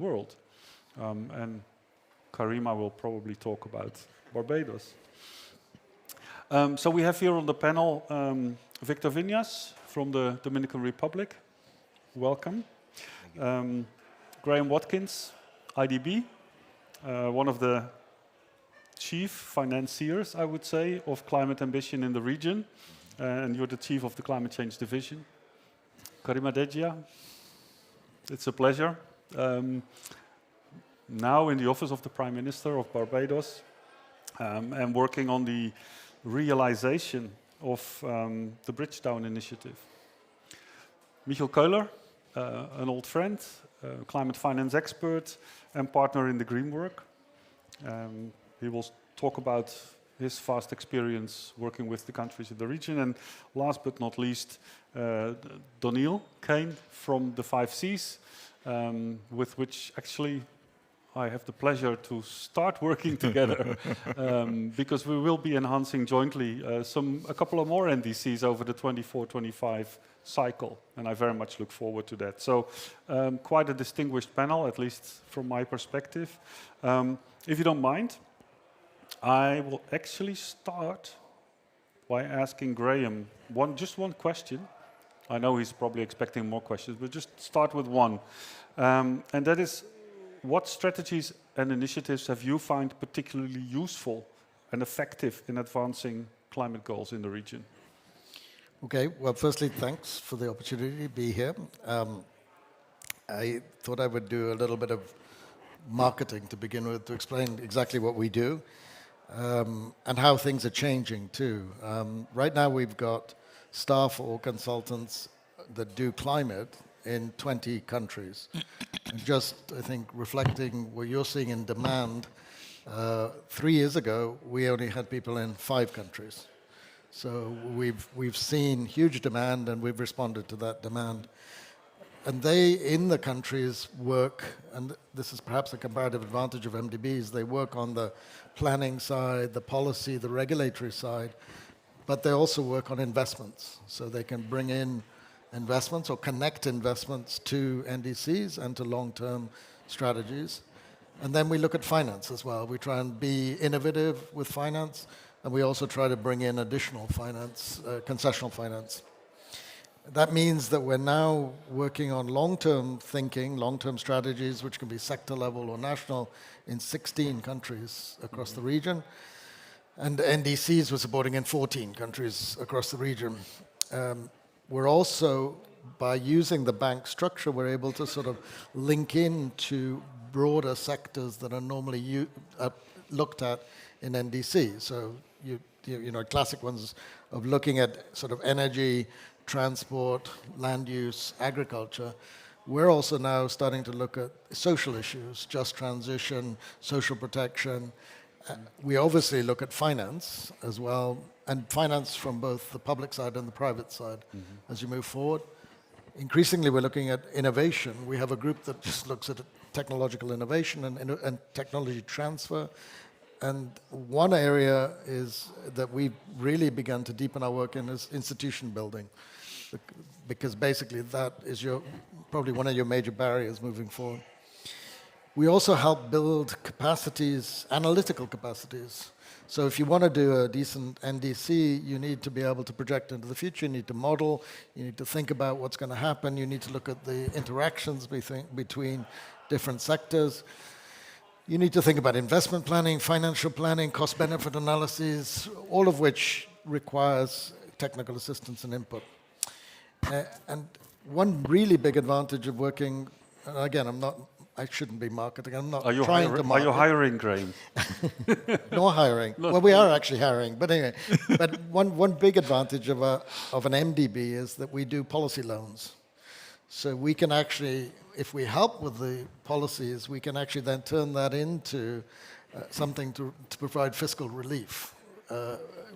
world. And Karima will probably talk about Barbados. So we have here on the panel Victor Viñas from the Dominican Republic. Welcome. Graham Watkins, IDB, one of the chief financiers, I would say, of climate ambition in the region. And you're the chief of the Climate Change Division. Karima Dejia, it's a pleasure. Now in the office of the Prime Minister of Barbados, and working on the realization of the Bridgetown Initiative. Michiel Keuler, an old friend, climate finance expert, and partner in the Green Work. He will talk about his vast experience working with the countries in the region. And last but not least, Donniel Kane from the 5Cs, with which actually I have the pleasure to start working together, because we will be enhancing jointly a couple of more NDCs over the 24-25 cycle, and I very much look forward to that. So quite a distinguished panel, at least from my perspective. If you don't mind, I will actually start by asking Graham just one question. I know he's probably expecting more questions, but just start with one. And that is, what strategies and initiatives have you found particularly useful and effective in advancing climate goals in the region? Okay, well, firstly, thanks for the opportunity to be here. I thought I would do a little bit of marketing to begin with, to explain exactly what we do, and how things are changing too. Right now we've got staff or consultants that do climate in 20 countries. And just, I think, reflecting what you're seeing in demand, 3 years ago, we only had people in 5 countries. So we've seen huge demand, and we've responded to that demand. And they, in the countries, work, and this is perhaps a comparative advantage of MDBs, they work on the planning side, the policy, the regulatory side, but they also work on investments. So they can bring in investments or connect investments to NDCs and to long-term strategies. And then we look at finance as well. We try and be innovative with finance, and we also try to bring in additional finance, concessional finance. That means that we're now working on long-term thinking, long-term strategies, which can be sector level or national, in 16 countries across the region. And NDCs we're supporting in 14 countries across the region. We're also, by using the bank structure, we're able to sort of link into broader sectors that are normally looked at in NDC. So, you know, classic ones of looking at sort of energy, transport, land use, agriculture. We're also now starting to look at social issues, just transition, social protection. We obviously look at finance as well, and finance from both the public side and the private side as you move forward. Increasingly, we're looking at innovation. We have a group that just looks at technological innovation and technology transfer. And one area is that we've really begun to deepen our work in is institution building, because basically that is probably one of your major barriers moving forward. We also help build capacities, analytical capacities. So if you want to do a decent NDC, you need to be able to project into the future, you need to model, you need to think about what's going to happen, you need to look at the interactions between different sectors. You need to think about investment planning, financial planning, cost-benefit analysis, all of which requires technical assistance and input. And one really big advantage of working, and again, I shouldn't be marketing. I'm not trying to market. Are you hiring, Graham? No hiring. Well, we are actually hiring. But anyway, but one big advantage of an MDB is that we do policy loans. So we can actually, if we help with the policies, we can actually then turn that into something to provide fiscal relief,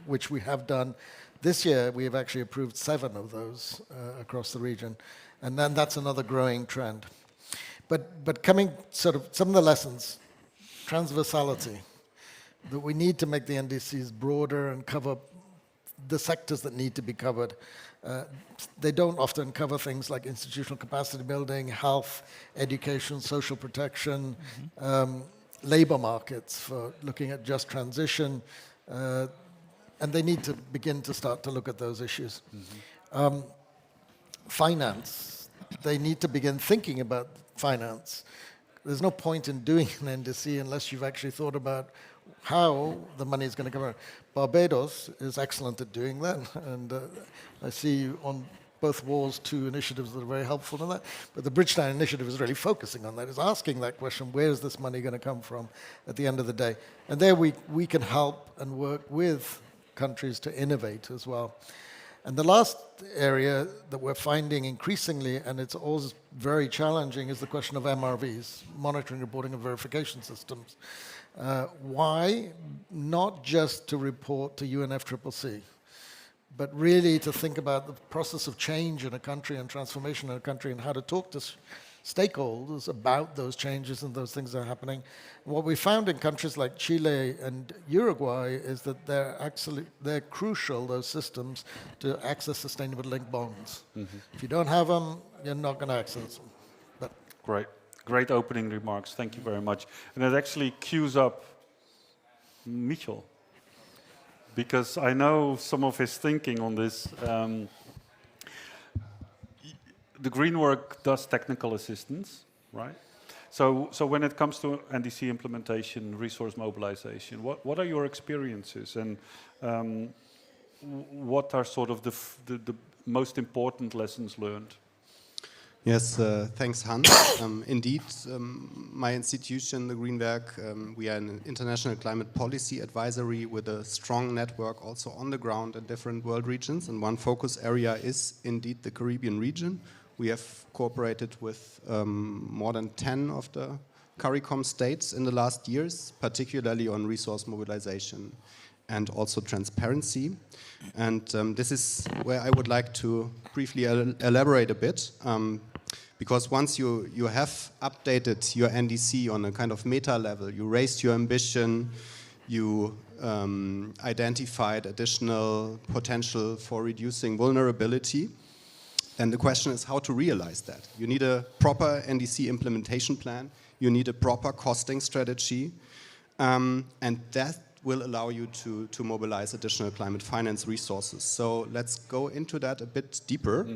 which we have done. This year, we have actually approved 7 of those across the region. And then that's another growing trend. But coming sort of some of the lessons, transversality, that we need to make the NDCs broader and cover the sectors that need to be covered. They don't often cover things like institutional capacity building, health, education, social protection, labor markets for looking at just transition, and they need to begin to start to look at those issues. Finance, they need to begin thinking about finance. There's no point in doing an NDC unless you've actually thought about how the money is going to come out. Barbados is excellent at doing that, and I see on both walls 2 initiatives that are very helpful in that. But the Bridgetown initiative is really focusing on that, is asking that question, where is this money going to come from at the end of the day? And there we can help and work with countries to innovate as well. And the last area that we're finding increasingly, and it's always very challenging, is the question of MRVs, monitoring, reporting, and verification systems. Why? Not just to report to UNFCCC, but really to think about the process of change in a country and transformation in a country and how to talk to stakeholders about those changes and those things that are happening. What we found in countries like Chile and Uruguay is that they're crucial, those systems, to access sustainable linked bonds. If you don't have them, you're not going to access them. But Great opening remarks. Thank you very much. And it actually cues up Michel, because I know some of his thinking on this. The green work does technical assistance, right? So when it comes to NDC implementation, resource mobilization, what are your experiences, and what are sort of the most important lessons learned? Yes, thanks, Hans. Indeed, my institution, the Greenwerk, we are an international climate policy advisory with a strong network also on the ground in different world regions. And one focus area is indeed the Caribbean region. We have cooperated with more than 10 of the CARICOM states in the last years, particularly on resource mobilization and also transparency. And this is where I would like to briefly elaborate a bit. Because once you have updated your NDC on a kind of meta level, you raised your ambition, you identified additional potential for reducing vulnerability, then the question is how to realize that. You need a proper NDC implementation plan, you need a proper costing strategy, and that will allow you to mobilize additional climate finance resources. So let's go into that a bit deeper.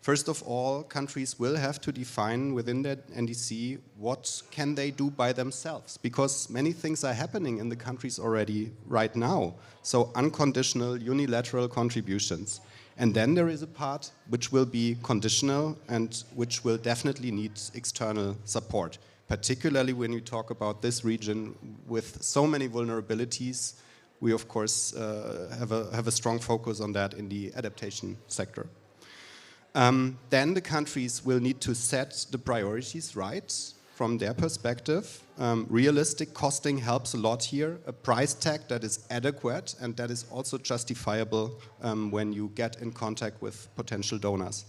First of all, countries will have to define within their NDC what can they do by themselves, because many things are happening in the countries already right now. So unconditional, unilateral contributions. And then there is a part which will be conditional and which will definitely need external support, particularly when you talk about this region with so many vulnerabilities. We, of course, have a strong focus on that in the adaptation sector. Then the countries will need to set the priorities right from their perspective. Realistic costing helps a lot here. A price tag that is adequate and that is also justifiable when you get in contact with potential donors.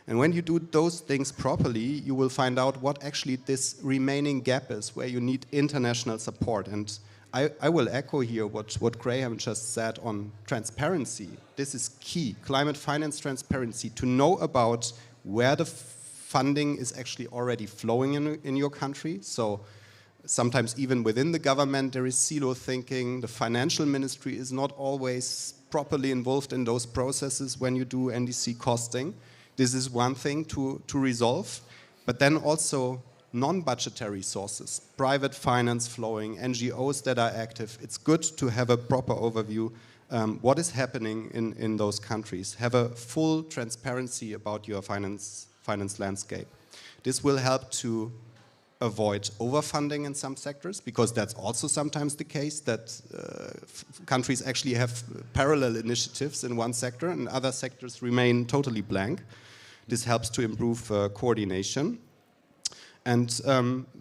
And when you do those things properly, you will find out what actually this remaining gap is, where you need international support. And I will echo here what Graham just said on transparency. This is key, climate finance transparency, to know about where the funding is actually already flowing in your country. So sometimes even within the government there is silo thinking. The financial ministry is not always properly involved in those processes when you do NDC costing. This is one thing to resolve, but then also non-budgetary sources, private finance flowing, NGOs that are active. It's good to have a proper overview what is happening in those countries. Have a full transparency about your finance landscape. This will help to avoid overfunding in some sectors, because that's also sometimes the case that countries actually have parallel initiatives in one sector and other sectors remain totally blank. This helps to improve coordination and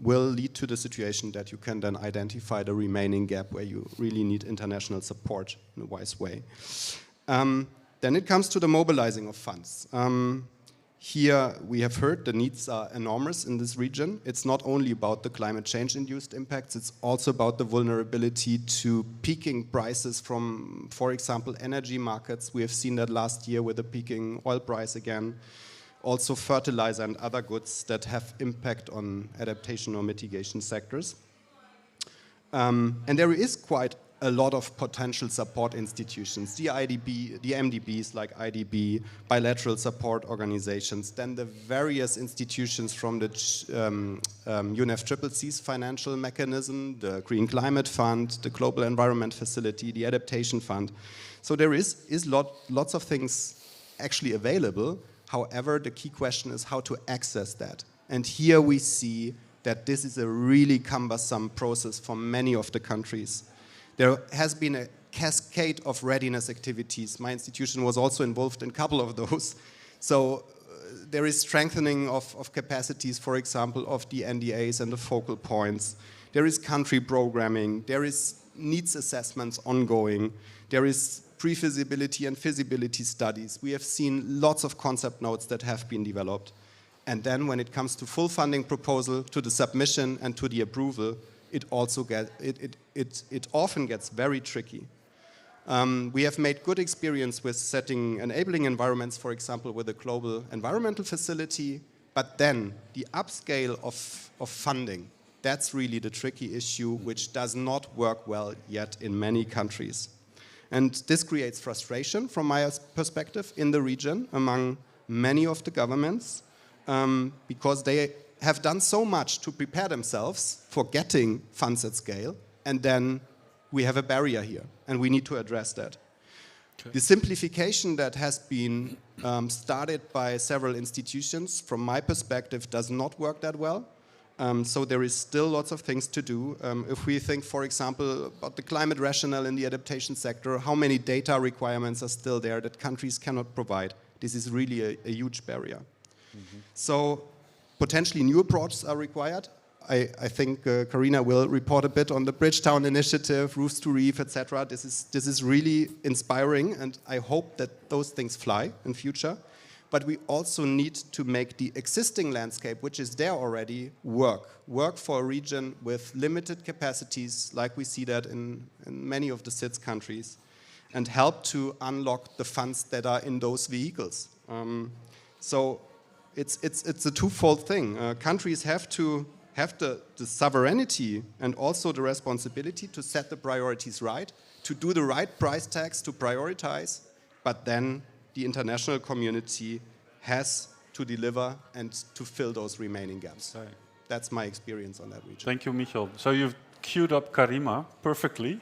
will lead to the situation that you can then identify the remaining gap where you really need international support in a wise way. Then it comes to the mobilizing of funds. Here we have heard the needs are enormous in this region. It's not only about the climate change induced impacts, it's also about the vulnerability to peaking prices from, for example, energy markets. We have seen that last year with the peaking oil price again. Also fertilizer and other goods that have impact on adaptation or mitigation sectors. And there is quite a lot of potential support institutions, the IDB, the MDBs like IDB, bilateral support organizations, then the various institutions from the UNFCCC's financial mechanism, the Green Climate Fund, the Global Environment Facility, the Adaptation Fund. So there is lots of things actually available. However, the key question is how to access that. And here we see that this is a really cumbersome process for many of the countries. There has been a cascade of readiness activities. My institution was also involved in a couple of those. So there is strengthening of capacities, for example, of the NDAs and the focal points. There is country programming. There is needs assessments ongoing. There is pre-feasibility and feasibility studies. We have seen lots of concept notes that have been developed. And then when it comes to full funding proposal, to the submission and to the approval, it often gets very tricky. We have made good experience with setting enabling environments, for example, with the Global Environmental Facility, but then the upscale of funding, that's really the tricky issue, which does not work well yet in many countries. And this creates frustration, from my perspective, in the region among many of the governments, because they have done so much to prepare themselves for getting funds at scale, and then we have a barrier here, and we need to address that. Okay. The simplification that has been started by several institutions, from my perspective, does not work that well. So there is still lots of things to do. If we think, for example, about the climate rationale in the adaptation sector, how many data requirements are still there that countries cannot provide? This is really a huge barrier. Mm-hmm. So potentially new approaches are required. I think Karina will report a bit on the Bridgetown Initiative, Roofs to Reef, etc. This is really inspiring, and I hope that those things fly in future. But we also need to make the existing landscape, which is there already, work for a region with limited capacities, like we see that in many of the SIDS countries, and help to unlock the funds that are in those vehicles. So it's a twofold thing. Countries have to have the sovereignty and also the responsibility to set the priorities right, to do the right price tags, to prioritize, but then the international community has to deliver and to fill those remaining gaps. Right. That's my experience on that region. Thank you, Michael. So you've queued up Karima perfectly.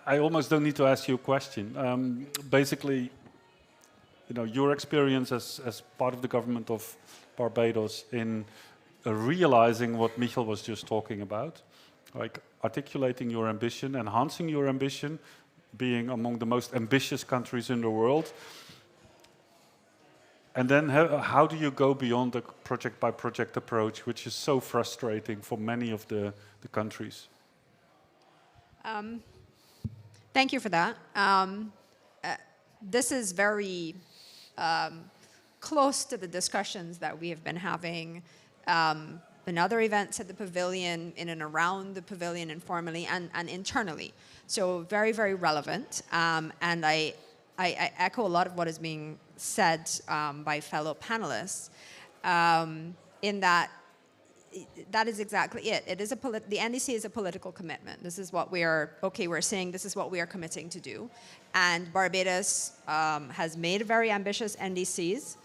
I almost don't need to ask you a question. Basically, you know, your experience as part of the government of Barbados in realizing what Michael was just talking about, like articulating your ambition, enhancing your ambition, being among the most ambitious countries in the world. And then how do you go beyond the project-by-project approach, which is so frustrating for many of the countries? Thank you for that. This is very close to the discussions that we have been having in other events at the pavilion, in and around the pavilion informally and internally. So very, very relevant. And I echo a lot of what is being said by fellow panelists in that is exactly it. It is the NDC is a political commitment. This is what we're saying this is what we are committing to do. And Barbados has made very ambitious NDCs.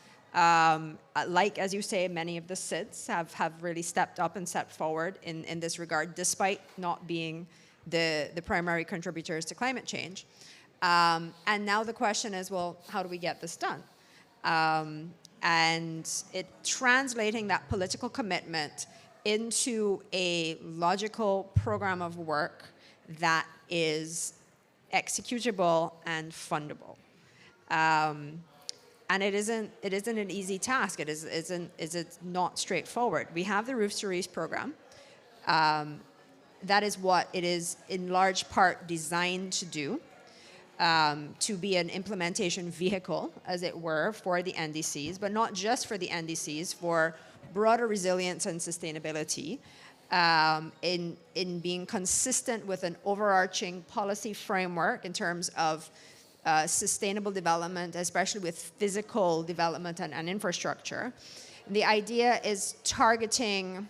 Like, as you say, many of the SIDS have really stepped up and stepped forward in this regard, despite not being the primary contributors to climate change. And now the question is, well, how do we get this done? And translating that political commitment into a logical program of work that is executable and fundable. And it isn't an easy task. It is not straightforward. We have the Roofs to Reef program. That is what it is in large part designed to do. to be an implementation vehicle, as it were, for the NDCs, but not just for the NDCs, for broader resilience and sustainability, in being consistent with an overarching policy framework in terms of sustainable development, especially with physical development and infrastructure. The idea is targeting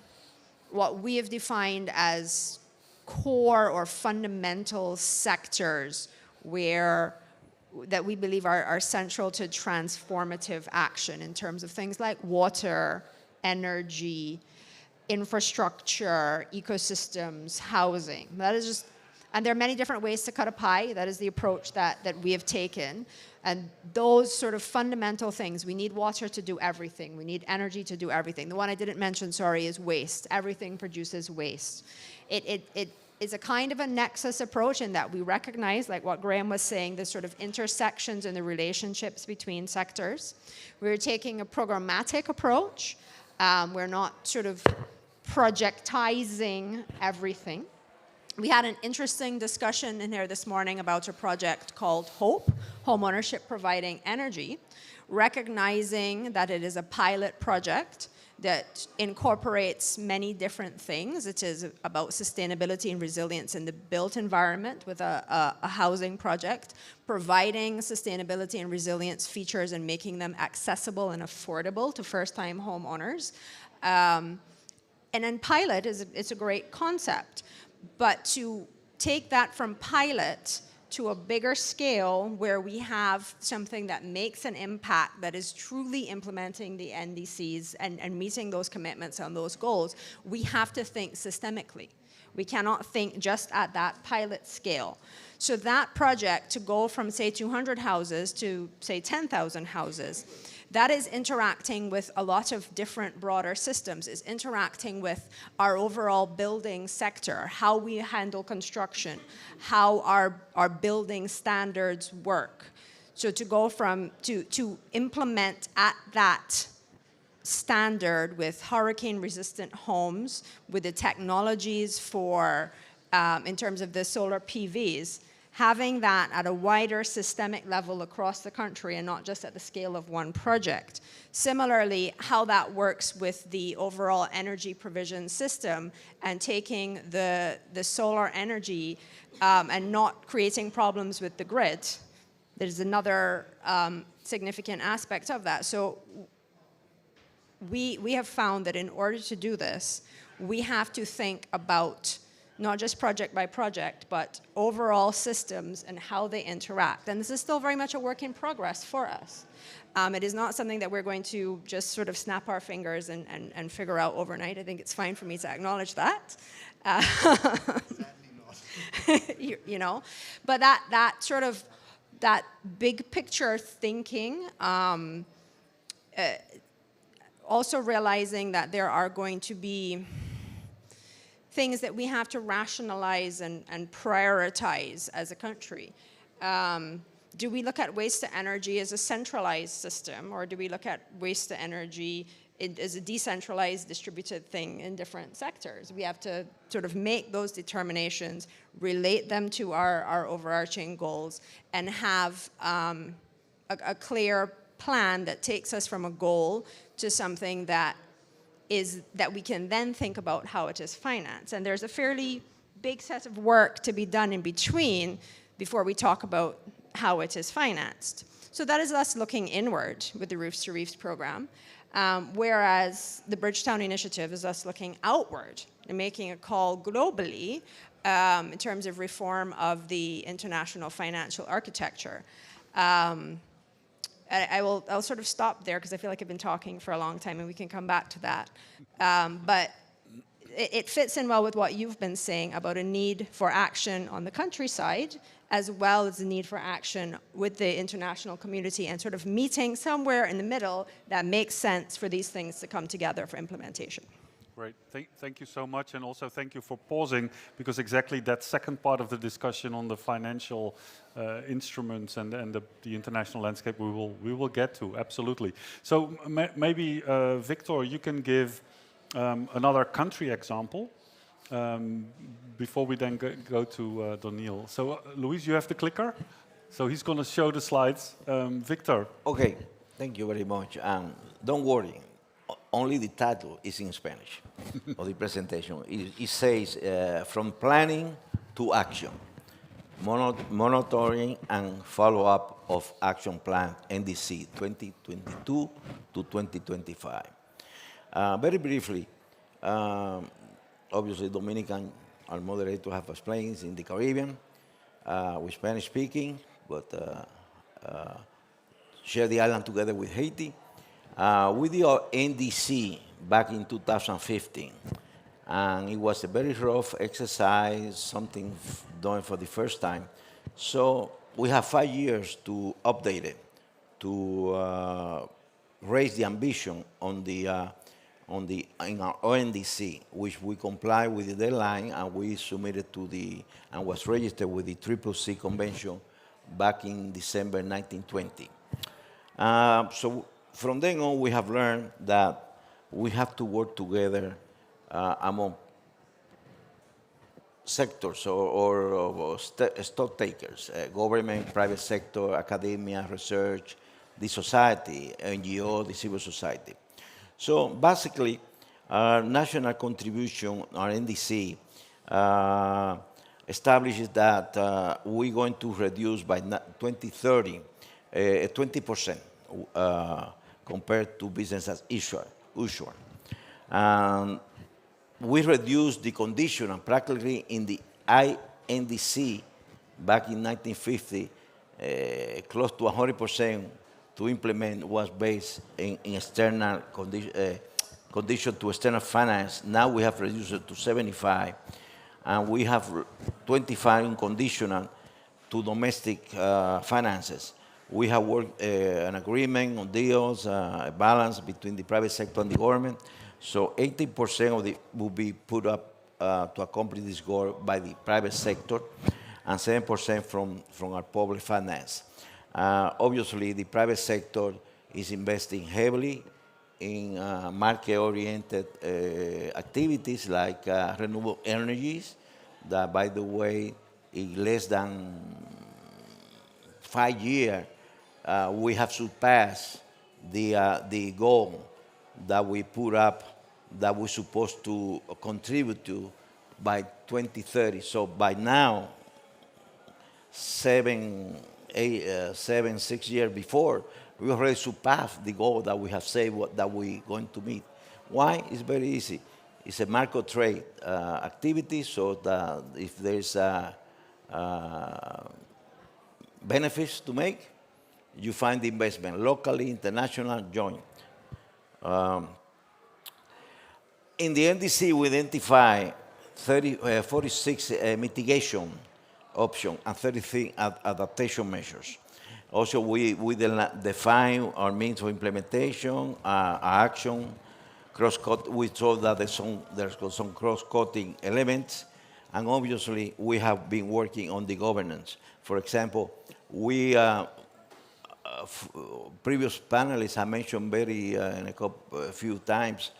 what we have defined as core or fundamental sectors that we believe are central to transformative action in terms of things like water, energy, infrastructure, ecosystems, housing. That is just, and there are many different ways to cut a pie. That is the approach that we have taken. And those sort of fundamental things, we need water to do everything. We need energy to do everything. The one I didn't mention, sorry, is waste. Everything produces waste. It is a kind of a nexus approach in that we recognize, like what Graham was saying, the sort of intersections and the relationships between sectors. We're taking a programmatic approach. We're not sort of projectizing everything. We had an interesting discussion in here this morning about a project called HOPE, Home Ownership Providing Energy, recognizing that it is a pilot project that incorporates many different things. It is about sustainability and resilience in the built environment with a housing project, providing sustainability and resilience features and making them accessible and affordable to first-time homeowners. And then pilot it's a great concept. But to take that from pilot to a bigger scale where we have something that makes an impact, that is truly implementing the NDCs and meeting those commitments and those goals, we have to think systemically. We cannot think just at that pilot scale. So that project, to go from, say, 200 houses to, say, 10,000 houses, that is interacting with a lot of different broader systems, is interacting with our overall building sector, how we handle construction, how our building standards work. So to go from, to implement at that standard with hurricane-resistant homes, with the technologies for, in terms of the solar PVs, having that at a wider systemic level across the country and not just at the scale of one project. Similarly, how that works with the overall energy provision system and taking the solar energy and not creating problems with the grid. There's another significant aspect of that. So we have found that in order to do this, we have to think about not just project by project, but overall systems and how they interact. And this is still very much a work in progress for us. It is not something that we're going to just sort of snap our fingers and figure out overnight. I think it's fine for me to acknowledge that. You know, but that sort of, that big picture thinking, also realizing that there are going to be things that we have to rationalize and prioritize as a country. Do we look at waste to energy as a centralized system, or do we look at waste to energy as a decentralized, distributed thing in different sectors? We have to sort of make those determinations, relate them to our overarching goals, and have a clear plan that takes us from a goal to something that we can then think about how it is financed. And there's a fairly big set of work to be done in between before we talk about how it is financed. So that is us looking inward with the Roofs to Reefs program, whereas the Bridgetown Initiative is us looking outward and making a call globally in terms of reform of the international financial architecture. I'll sort of stop there because I feel like I've been talking for a long time, and we can come back to that. But it fits in well with what you've been saying about a need for action on the countryside, as well as the need for action with the international community, and sort of meeting somewhere in the middle that makes sense for these things to come together for implementation. Great. Thank you so much, and also thank you for pausing, because exactly that second part of the discussion on the financial instruments and the international landscape we will get to, absolutely. So maybe, Victor, you can give another country example before we then go to Donniel. So, Louise, you have the clicker? So he's going to show the slides. Victor. Okay, thank you very much. Don't worry, only the title is in Spanish of the presentation. It says from planning to action, monitoring and follow-up of action plan NDC 2022 to 2025. Very briefly, obviously Dominican, our moderator, have explained in the Caribbean, with Spanish speaking, but share the island together with Haiti. We did our NDC back in 2015, and it was a very rough exercise, something done for the first time. So we have 5 years to update it, to raise the ambition in our ONDC, which we comply with the deadline, and we submitted and was registered with the CCC Convention back in December 1920. So from then on, we have learned that we have to work together among sectors or stock takers, government, private sector, academia, research, the society, NGO, the civil society. So basically, our national contribution, our NDC, establishes that we're going to reduce by 2030 20% compared to business as usual. We reduced the condition, and practically in the INDC back in 1950, close to 100% to implement was based in external condition to external finance. Now we have reduced it to 75, and we have 25 in conditional to domestic finances. We have worked an agreement on deals, a balance between the private sector and the government. So 80% of it will be put up to accomplish this goal by the private sector, and 7% from our public finance. Obviously, the private sector is investing heavily in market-oriented activities like renewable energies, that, by the way, in less than 5 years, we have surpassed the goal that we put up, that we're supposed to contribute to by 2030. So by now, 6 years before, we already surpassed the goal that we have said that we're going to meet. Why? It's very easy. It's a market trade activity, so that if there's benefits to make, you find the investment, locally, international, joint. In the NDC, we identify 46 mitigation options and 33 adaptation measures. Also, we define our means of implementation, action, we saw that there's some cross-cutting elements, and obviously we have been working on the governance. For example, previous panelists have mentioned a few times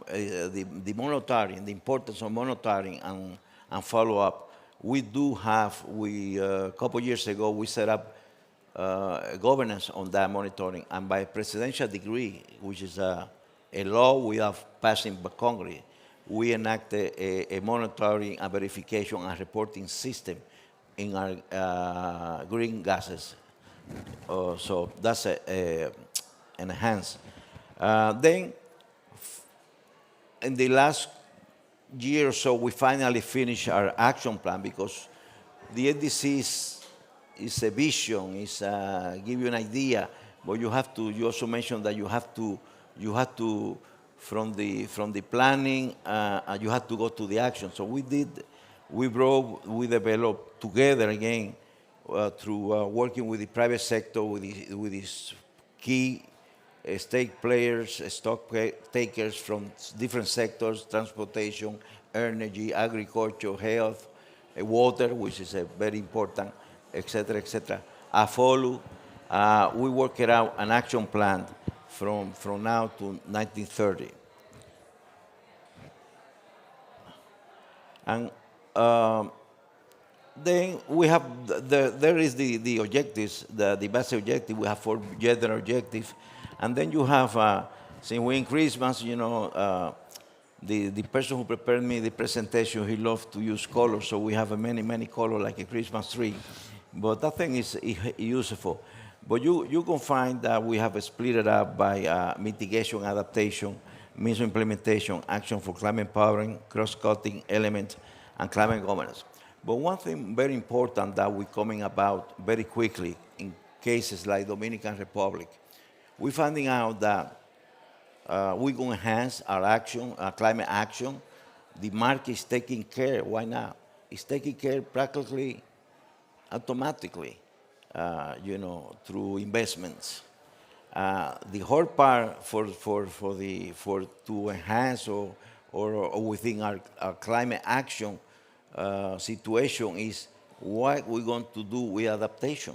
the monitoring, the importance of monitoring and follow-up. We do have, a couple years ago, we set up governance on that monitoring, and by presidential decree, which is a law we have passed in Congress, we enacted a monitoring and verification and reporting system in our green gases. So that's enhanced. Then, in the last year or so, we finally finished our action plan, because the NDC is a vision, give you an idea, but you also mentioned that you have to from the planning, you have to go to the action. So we developed together again, through working with the private sector, with these key stake players, stock takers from different sectors, transportation, energy, agriculture, health, water, which is a very important, etc., etc. I follow. We worked out an action plan from now to 1930. And Then we have there is the objectives, the basic objective. We have 4 general objectives, and then you have since we in Christmas, the person who prepared me the presentation, he loved to use colors, so we have a many colors like a Christmas tree. But that thing is useful. But you can find that we have split it up by mitigation, adaptation, means of implementation, action for climate powering, cross-cutting elements, and climate governance. But one thing very important that we're coming about very quickly in cases like Dominican Republic, we're finding out that we're going to enhance our action, our climate action. The market is taking care. Why not? It's taking care practically automatically, through investments. The hard part to enhance or within our climate action situation is what we're going to do with adaptation.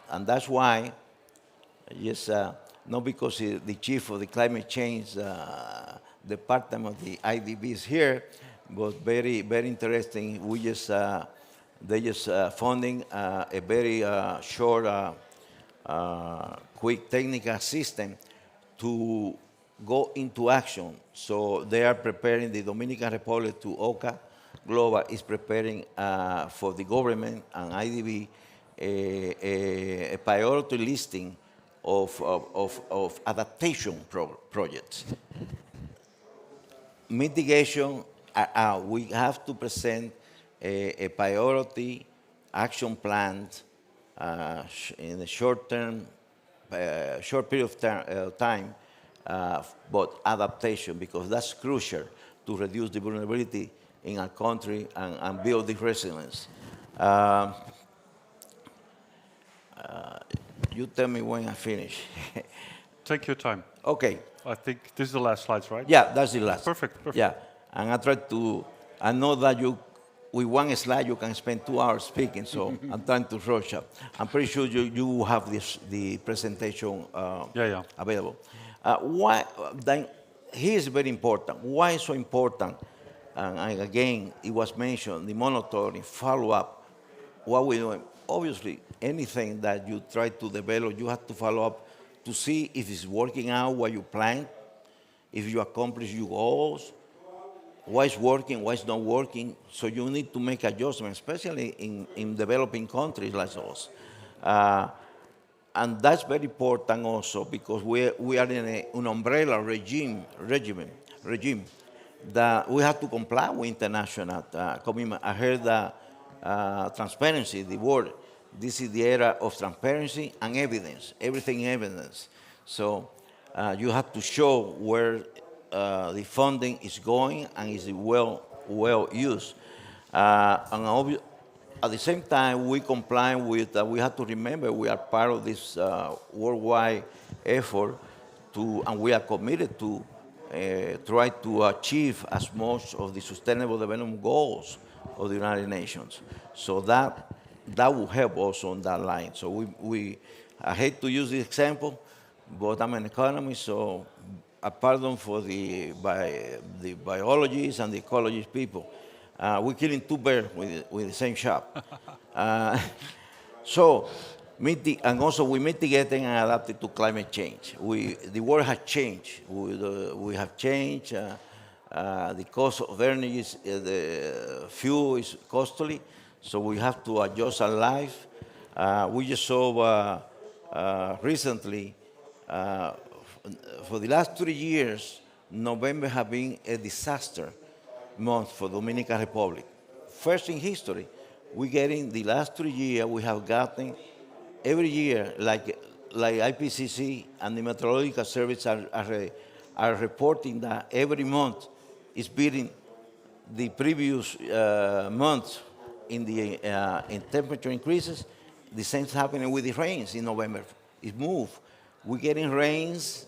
And that's why, yes, not because the chief of the climate change department of the IDB is here, but very interesting. They just funding a very short, quick technical system to go into action. So they are preparing the Dominican Republic to OCA. Global is preparing for the government and IDB a priority listing of adaptation projects. Mitigation, we have to present a priority action plan in a short period of time, but adaptation, because that's crucial to reduce the vulnerability in our country and build the resilience. You tell me when I finish. Take your time. Okay. I think this is the last slides, right? Yeah, that's the last. Perfect. Yeah, and I know that with one slide you can spend 2 hours speaking, so I'm trying to rush up. I'm pretty sure you have the presentation available. Why, then, here's very important. Why is so important? And again, it was mentioned, the monitoring, follow-up, what we're doing. Obviously, anything that you try to develop, you have to follow up to see if it's working out what you planned, if you accomplish your goals, what's working, what's not working. So you need to make adjustments, especially in developing countries like us. And that's very important also because we are in an umbrella regime that we have to comply with international commitment. I heard that transparency, the word. This is the era of transparency and evidence, everything evidence. So you have to show where the funding is going and is well used. And at the same time, we comply with, we have to remember we are part of this worldwide effort and we are committed to try to achieve as much of the Sustainable Development Goals of the United Nations. So that will help also on that line. So I hate to use this example, but I'm an economist, so a pardon for the biologists and the ecologist people. We're killing 2 birds with the same shot. And also we're mitigating and adapting to climate change. The world has changed. We have changed. The cost of energy, the fuel is costly, so we have to adjust our life. We just saw recently, for the last 3 years, November has been a disaster month for Dominican Republic. First in history, the last 3 years, we have gotten every year, like IPCC and the Meteorological Service are reporting that every month is beating the previous month in temperature increases. The same is happening with the rains in November. It moved. We're getting rains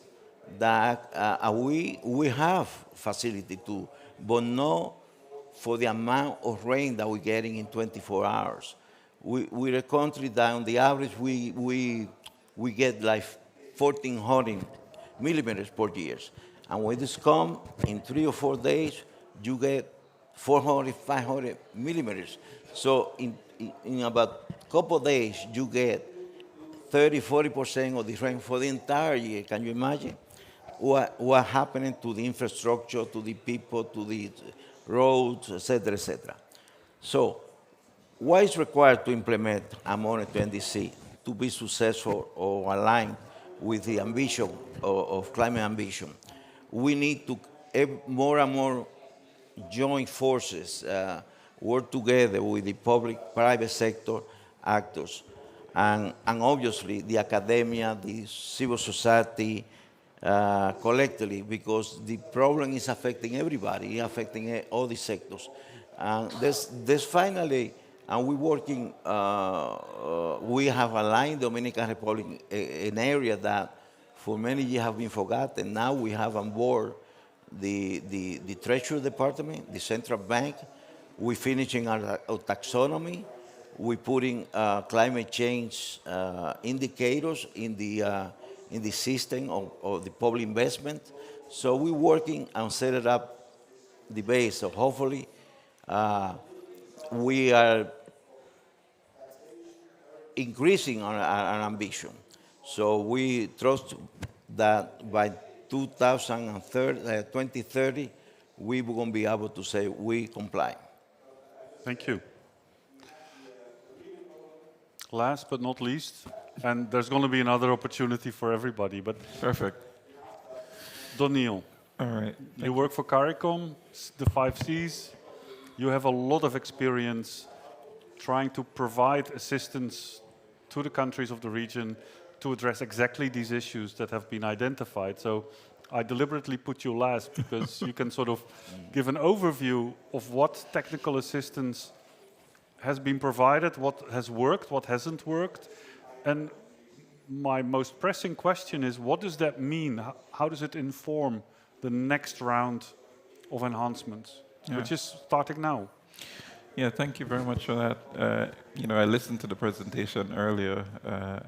that we have facility to, but not for the amount of rain that we're getting in 24 hours. We're a country that on the average we get like 1,400 millimeters per year. And when this comes in 3 or 4 days, you get 400, 500 millimeters. So in about a couple of days, you get 30, 40% of the rain for the entire year. Can you imagine what happening to the infrastructure, to the people, to the roads, etc., etc. So what is required to implement a monitor NDC to be successful or aligned with the ambition of climate ambition? We need to more and more join forces, work together with the public, private sector actors, and obviously the academia, the civil society, collectively, because the problem is affecting everybody, affecting all the sectors. And there's finally, and we're working, we have aligned Dominican Republic, an area that for many years have been forgotten. Now we have on board the Treasury Department, the Central Bank. We're finishing our taxonomy. We're putting climate change indicators in the system of the public investment. So we're working on setting up the base. So hopefully we are increasing our ambition. So we trust that by 2030, we will going to be able to say we comply. Thank you. Last but not least, and there's going to be another opportunity for everybody, but Perfect. Donniel, All right. you work for CARICOM, the 5 Cs. You have a lot of experience trying to provide assistance to the countries of the region to address exactly these issues that have been identified. So I deliberately put you last because you can sort of give an overview of what technical assistance has been provided, what has worked, what hasn't worked. And my most pressing question is, what does that mean? How does it inform the next round of enhancements, which is starting now? Yeah, thank you very much for that. I listened to the presentation earlier,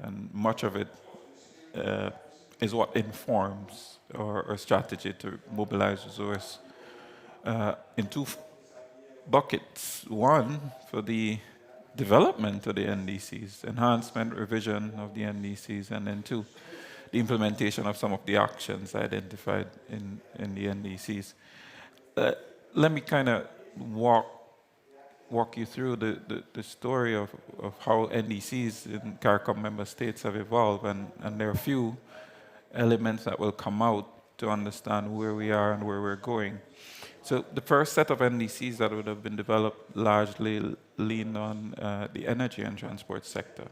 and much of it is what informs our strategy to mobilize resource in two buckets. One, for the development of the NDCs, enhancement, revision of the NDCs, and then two, the implementation of some of the actions identified in the NDCs. Let me kind of walk you through the story of how NDCs in CARICOM member states have evolved, and there are a few elements that will come out to understand where we are and where we're going. So the first set of NDCs that would have been developed largely leaned on the energy and transport sector.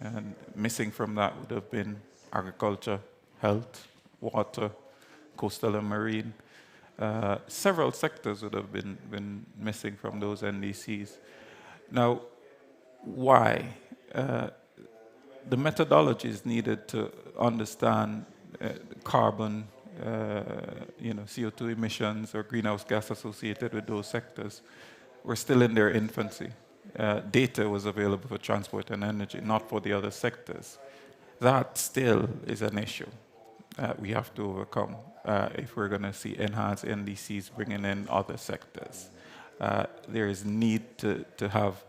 And missing from that would have been agriculture, health, water, coastal and marine. Several sectors would have been missing from those NDCs. Now, why? The methodologies needed to understand carbon, CO2 emissions or greenhouse gas associated with those sectors were still in their infancy. Data was available for transport and energy, not for the other sectors. That still is an issue we have to overcome if we're going to see enhanced NDCs bringing in other sectors. There is need to have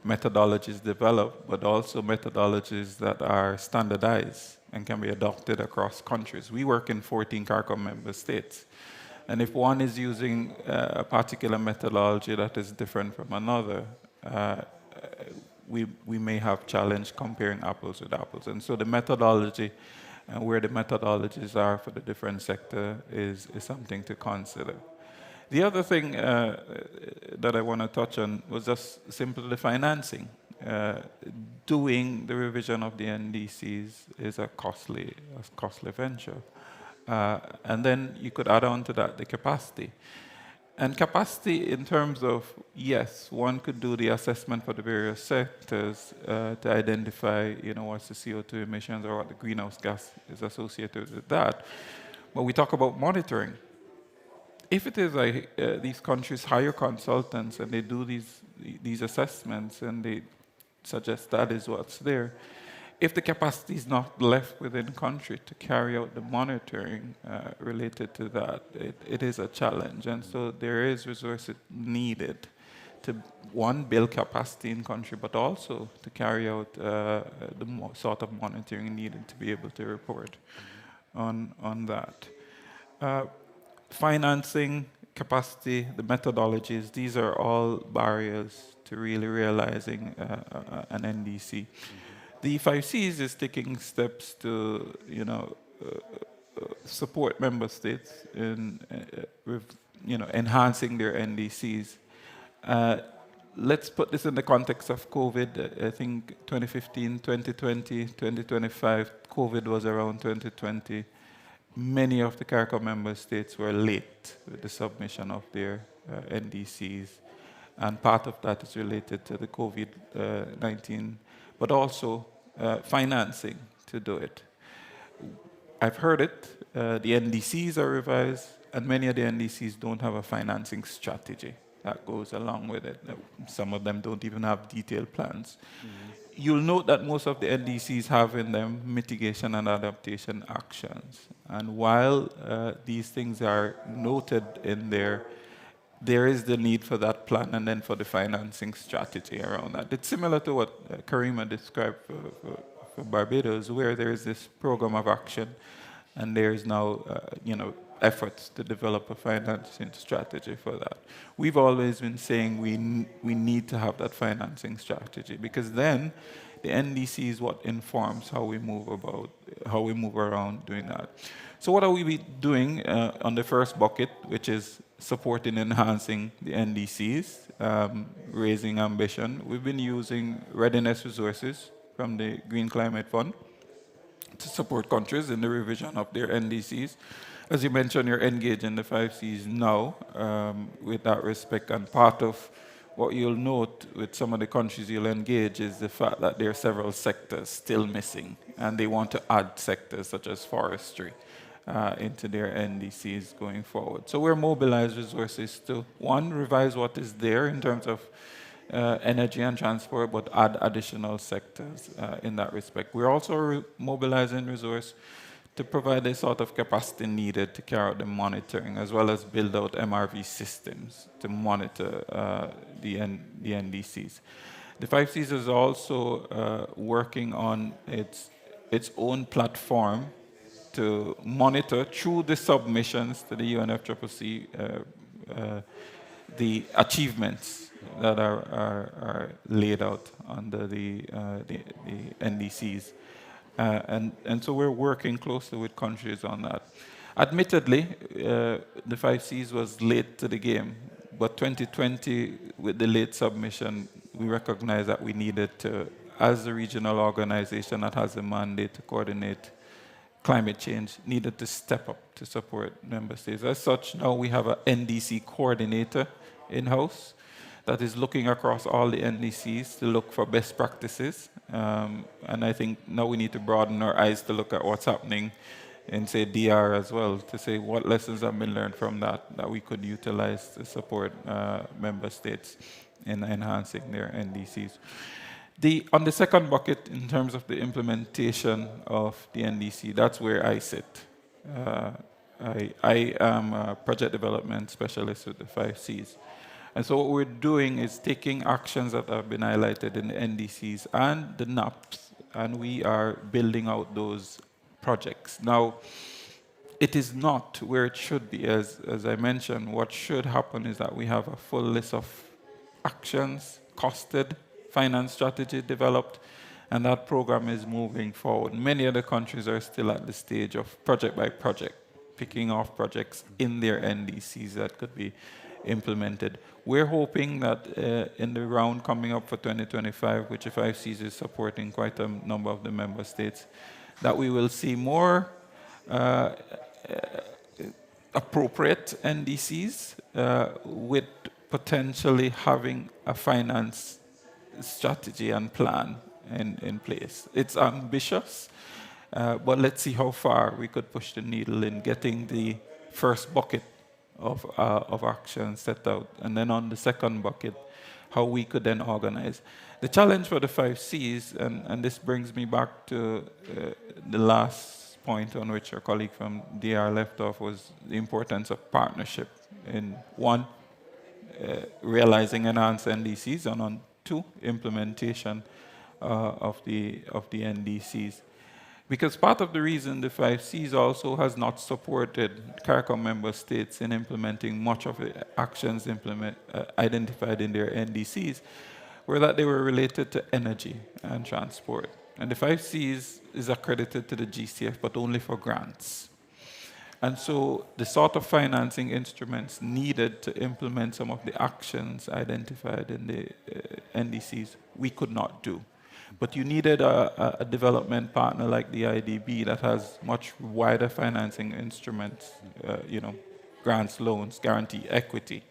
methodologies developed, but also methodologies that are standardized and can be adopted across countries. We work in 14 CARICOM member states. And if one is using a particular methodology that is different from another, we may have challenge comparing apples with apples. And so the methodology and where the methodologies are for the different sector is something to consider. The other thing that I want to touch on was just simply the financing. Doing the revision of the NDCs is a costly venture. And then you could add on to that the capacity. And capacity in terms of, yes, one could do the assessment for the various sectors to identify, what's the CO2 emissions or what the greenhouse gas is associated with that. But we talk about monitoring. If it is like these countries hire consultants and they do these assessments and they suggest that is what's there, if the capacity is not left within the country to carry out the monitoring related to that, it is a challenge. And so there is resources needed to, one, build capacity in country, but also to carry out the sort of monitoring needed to be able to report on that. Financing, capacity, the methodologies, these are all barriers to really realizing an NDC. The 5Cs is taking steps to, support member states in with, enhancing their NDCs. Let's put this in the context of COVID. I think 2015, 2020, 2025, COVID was around 2020. Many of the CARICOM member states were late with the submission of their NDCs. And part of that is related to the COVID-19, but also financing to do it. I've heard it. The NDCs are revised, and many of the NDCs don't have a financing strategy that goes along with it. Some of them don't even have detailed plans. You'll note that most of the NDCs have in them mitigation and adaptation actions. And while these things are noted in there, there is the need for that plan and then for the financing strategy around that. It's similar to what Karima described for Barbados, where there is this program of action and there is now, efforts to develop a financing strategy for that. We've always been saying we need to have that financing strategy, because then the NDC is what informs how we move around doing that. So what are we doing on the first bucket, which is supporting, enhancing the NDCs, raising ambition? We've been using readiness resources from the Green Climate Fund to support countries in the revision of their NDCs. As you mentioned, you're engaged in the 5Cs now with that respect, and part of what you'll note with some of the countries you'll engage is the fact that there are several sectors still missing, and they want to add sectors such as forestry into their NDCs going forward. So we're mobilized resources to, one, revise what is there in terms of energy and transport, but add additional sectors in that respect. We're also mobilizing resource to provide the sort of capacity needed to carry out the monitoring, as well as build out MRV systems to monitor the NDCs. The 5Cs is also working on its own platform to monitor through the submissions to the UNFCCC the achievements that are laid out under the NDCs. And so we're working closely with countries on that. Admittedly, the 5Cs was late to the game, but 2020, with the late submission, we recognized that we needed to, as a regional organization that has a mandate to coordinate climate change, needed to step up to support member states. As such, now we have an NDC coordinator in-house that is looking across all the NDCs to look for best practices. And I think now we need to broaden our eyes to look at what's happening in, say, DR as well, to say what lessons have been learned from that we could utilize to support member states in enhancing their NDCs. On the second bucket, in terms of the implementation of the NDC, that's where I sit. I am a project development specialist with the 5Cs. And so what we're doing is taking actions that have been highlighted in the NDCs and the NAPs, and we are building out those projects. Now, it is not where it should be. As I mentioned, what should happen is that we have a full list of actions, costed, finance strategy developed, and that program is moving forward. Many other countries are still at the stage of project by project, picking off projects in their NDCs that could be implemented. We're hoping that in the round coming up for 2025, which the 5Cs is supporting quite a number of the member states, that we will see more appropriate NDCs with potentially having a finance strategy and plan in place. It's ambitious, but let's see how far we could push the needle in getting the first bucket of action set out. And then on the second bucket, how we could then organize. The challenge for the 5Cs, and this brings me back to the last point on which our colleague from DR left off, was the importance of partnership in one, realizing enhanced NDCs, and on two, implementation of the NDCs. Because part of the reason the 5Cs also has not supported CARICOM member states in implementing much of the actions identified in their NDCs were that they were related to energy and transport. And the 5Cs is accredited to the GCF, but only for grants. And so the sort of financing instruments needed to implement some of the actions identified in the NDCs, we could not do. But you needed a development partner like the IDB that has much wider financing instruments, grants, loans, guarantee, equity.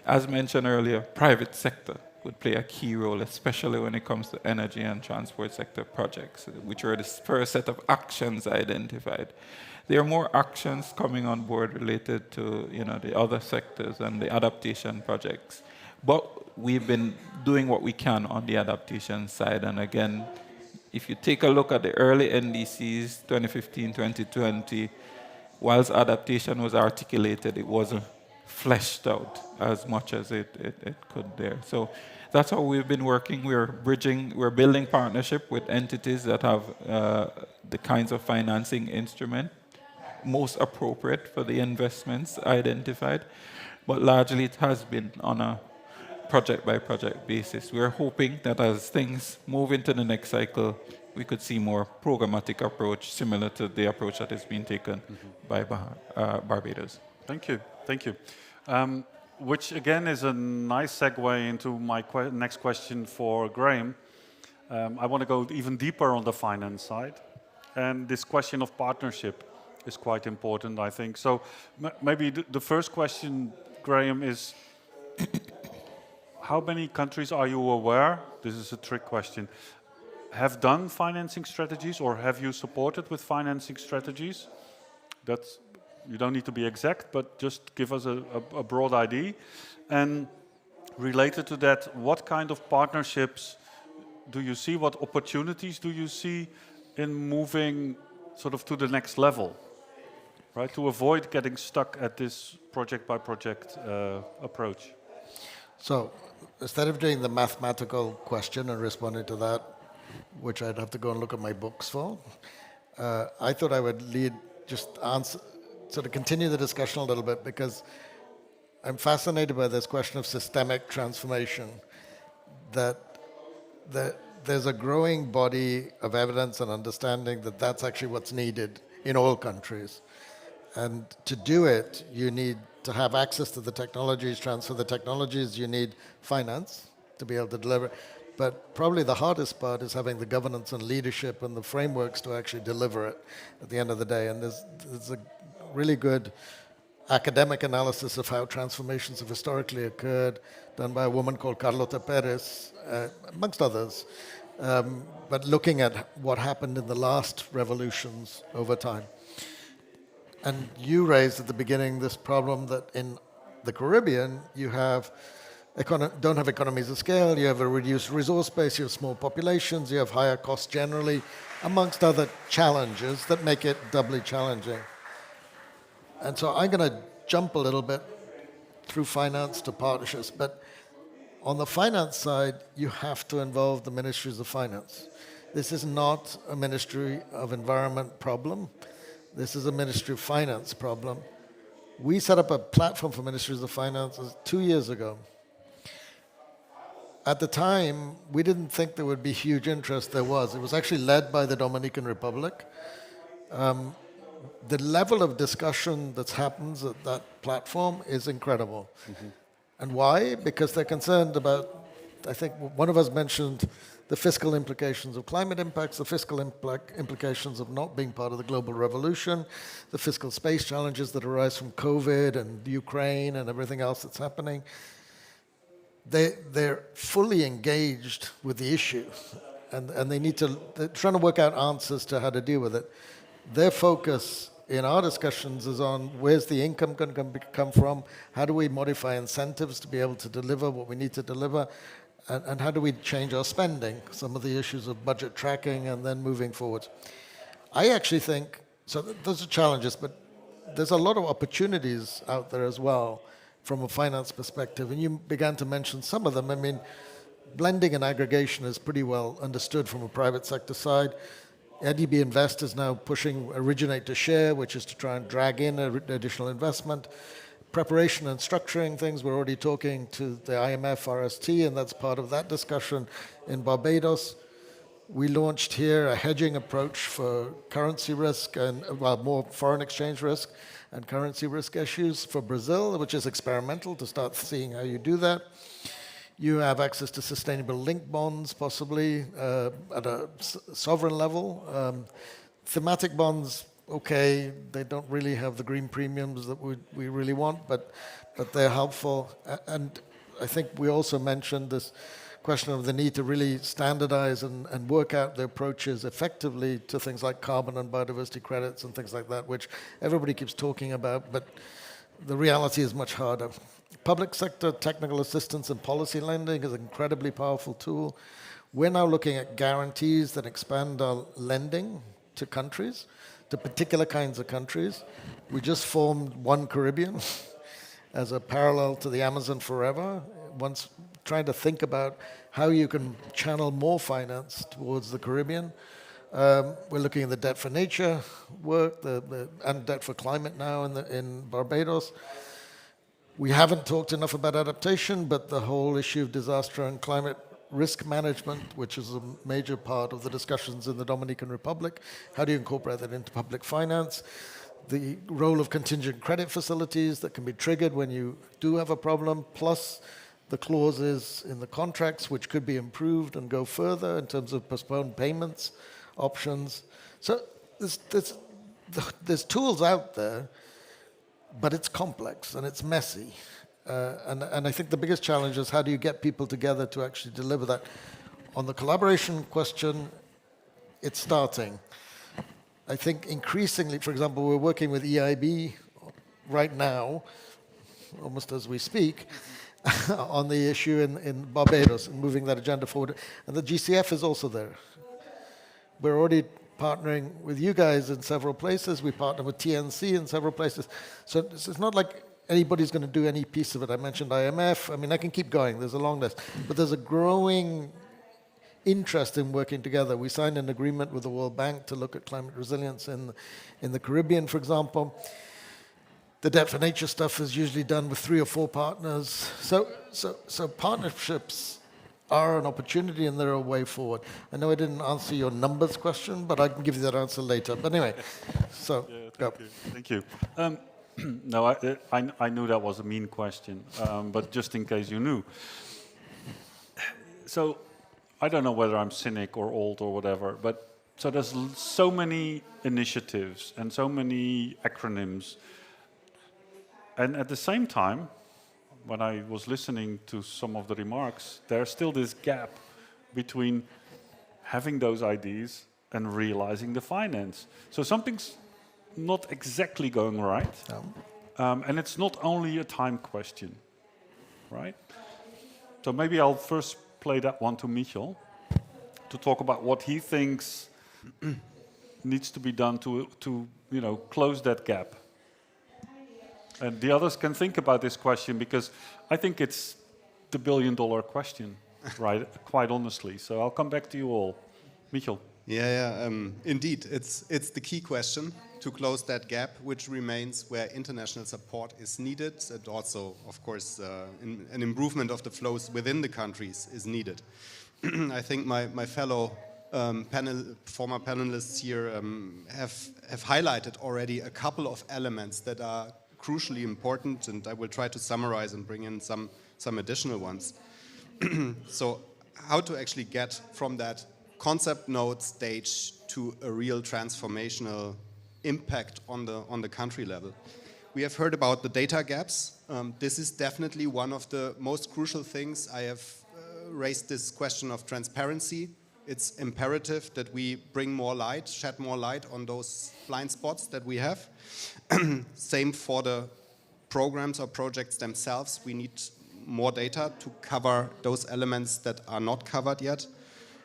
As mentioned earlier, private sector would play a key role, especially when it comes to energy and transport sector projects, which are the first set of actions identified. There are more actions coming on board related to the other sectors and the adaptation projects. But we've been doing what we can on the adaptation side. And again, if you take a look at the early NDCs, 2015, 2020, whilst adaptation was articulated, it wasn't fleshed out as much as it could there. So that's how we've been working. We're building partnership with entities that have the kinds of financing instrument most appropriate for the investments identified. But largely it has been on a project-by-project basis. We're hoping that as things move into the next cycle, we could see more programmatic approach similar to the approach that has been taken by Barbados. Thank you. Thank you. Which again is a nice segue into my next question for Graham. I want to go even deeper on the finance side. And this question of partnership is quite important, I think. So maybe the first question, Graham, is how many countries are you aware, this is a trick question, have done financing strategies or have you supported with financing strategies? That's, you don't need to be exact, but just give us a broad idea. And related to that, what kind of partnerships do you see? What opportunities do you see in moving sort of to the next level, right? To avoid getting stuck at this project-by-project approach. So instead of doing the mathematical question and responding to that, which I'd have to go and look at my books for, I thought I would sort of continue the discussion a little bit, because I'm fascinated by this question of systemic transformation, that there's a growing body of evidence and understanding that that's actually what's needed in all countries. And to do it, you need to have access to the technologies, transfer the technologies, you need finance to be able to deliver. But probably the hardest part is having the governance and leadership and the frameworks to actually deliver it at the end of the day. And there's a really good academic analysis of how transformations have historically occurred, done by a woman called Carlota Perez, amongst others, but looking at what happened in the last revolutions over time. And you raised at the beginning this problem that in the Caribbean, you don't have economies of scale, you have a reduced resource base, you have small populations, you have higher costs generally, amongst other challenges that make it doubly challenging. And so I'm going to jump a little bit through finance to partnerships, but on the finance side, you have to involve the ministries of finance. This is not a Ministry of Environment problem. This is a Ministry of Finance problem. We set up a platform for ministries of finance 2 years ago. At the time, we didn't think there would be huge interest. There was. It was actually led by the Dominican Republic. The level of discussion that happens at that platform is incredible. Mm-hmm. And why? Because they're concerned about, I think one of us mentioned the fiscal implications of climate impacts, the fiscal implications of not being part of the global revolution, the fiscal space challenges that arise from COVID and Ukraine and everything else that's happening. They're fully engaged with the issue, and they're trying to work out answers to how to deal with it. Their focus in our discussions is on where's the income going to come from, how do we modify incentives to be able to deliver what we need to deliver, and how do we change our spending, some of the issues of budget tracking and then moving forward. I actually think, so those are challenges, but there's a lot of opportunities out there as well from a finance perspective, and you began to mention some of them. I mean, blending and aggregation is pretty well understood from a private sector side. IDB Invest is now pushing originate to share, which is to try and drag in additional investment. Preparation and structuring things, we're already talking to the IMF, RST, and that's part of that discussion in Barbados. We launched here a hedging approach for currency risk and, well, more foreign exchange risk and currency risk issues for Brazil, which is experimental to start seeing how you do that. You have access to sustainable linked bonds, possibly at a sovereign level. Thematic bonds, okay, they don't really have the green premiums that we really want, but they're helpful. And I think we also mentioned this question of the need to really standardize and work out the approaches effectively to things like carbon and biodiversity credits and things like that, which everybody keeps talking about, but the reality is much harder. Public sector technical assistance and policy lending is an incredibly powerful tool. We're now looking at guarantees that expand our lending to countries, to particular kinds of countries. We just formed One Caribbean as a parallel to the Amazon Forever, once trying to think about how you can channel more finance towards the Caribbean. We're looking at the Debt for Nature work, and Debt for Climate now in Barbados. We haven't talked enough about adaptation, but the whole issue of disaster and climate risk management, which is a major part of the discussions in the Dominican Republic. How do you incorporate that into public finance? The role of contingent credit facilities that can be triggered when you do have a problem, plus the clauses in the contracts which could be improved and go further in terms of postponed payments options. So there's tools out there, but it's complex and it's messy. And I think the biggest challenge is how do you get people together to actually deliver that? On the collaboration question, it's starting. I think increasingly, for example, we're working with EIB right now, almost as we speak, on the issue in Barbados and moving that agenda forward. And the GCF is also there. We're already partnering with you guys in several places. We partner with TNC in several places. So it's not like anybody's going to do any piece of it. I mentioned IMF. I mean, I can keep going. There's a long list. But there's a growing interest in working together. We signed an agreement with the World Bank to look at climate resilience in the Caribbean, for example. The Debt for Nature stuff is usually done with 3 or 4 partners. So partnerships are an opportunity and they're a way forward. I know I didn't answer your numbers question, but I can give you that answer later. But anyway, so yeah, thank you. No, I knew that was a mean question, but just in case you knew. So I don't know whether I'm cynic or old or whatever, but so there's so many initiatives and so many acronyms. And at the same time, when I was listening to some of the remarks, there's still this gap between having those ideas and realizing the finance. So something's not exactly going right. And it's not only a time question, right? So maybe I'll first play that one to Michel to talk about what he thinks needs to be done to close that gap. And the others can think about this question because I think it's the billion-dollar question, right? Quite honestly. So I'll come back to you all. Michel. Yeah, indeed. It's the key question to close that gap, which remains where international support is needed, and also, of course, an improvement of the flows within the countries is needed. I think my fellow former panelists here have highlighted already a couple of elements that are crucially important, and I will try to summarize and bring in some additional ones. So how to actually get from that concept node stage to a real transformational impact on the country level. We have heard about the data gaps. This is definitely one of the most crucial things. I have raised this question of transparency It's imperative that we bring more light, shed more light on those blind spots that we have. Same for the programs or projects themselves. We need more data to cover those elements that are not covered yet.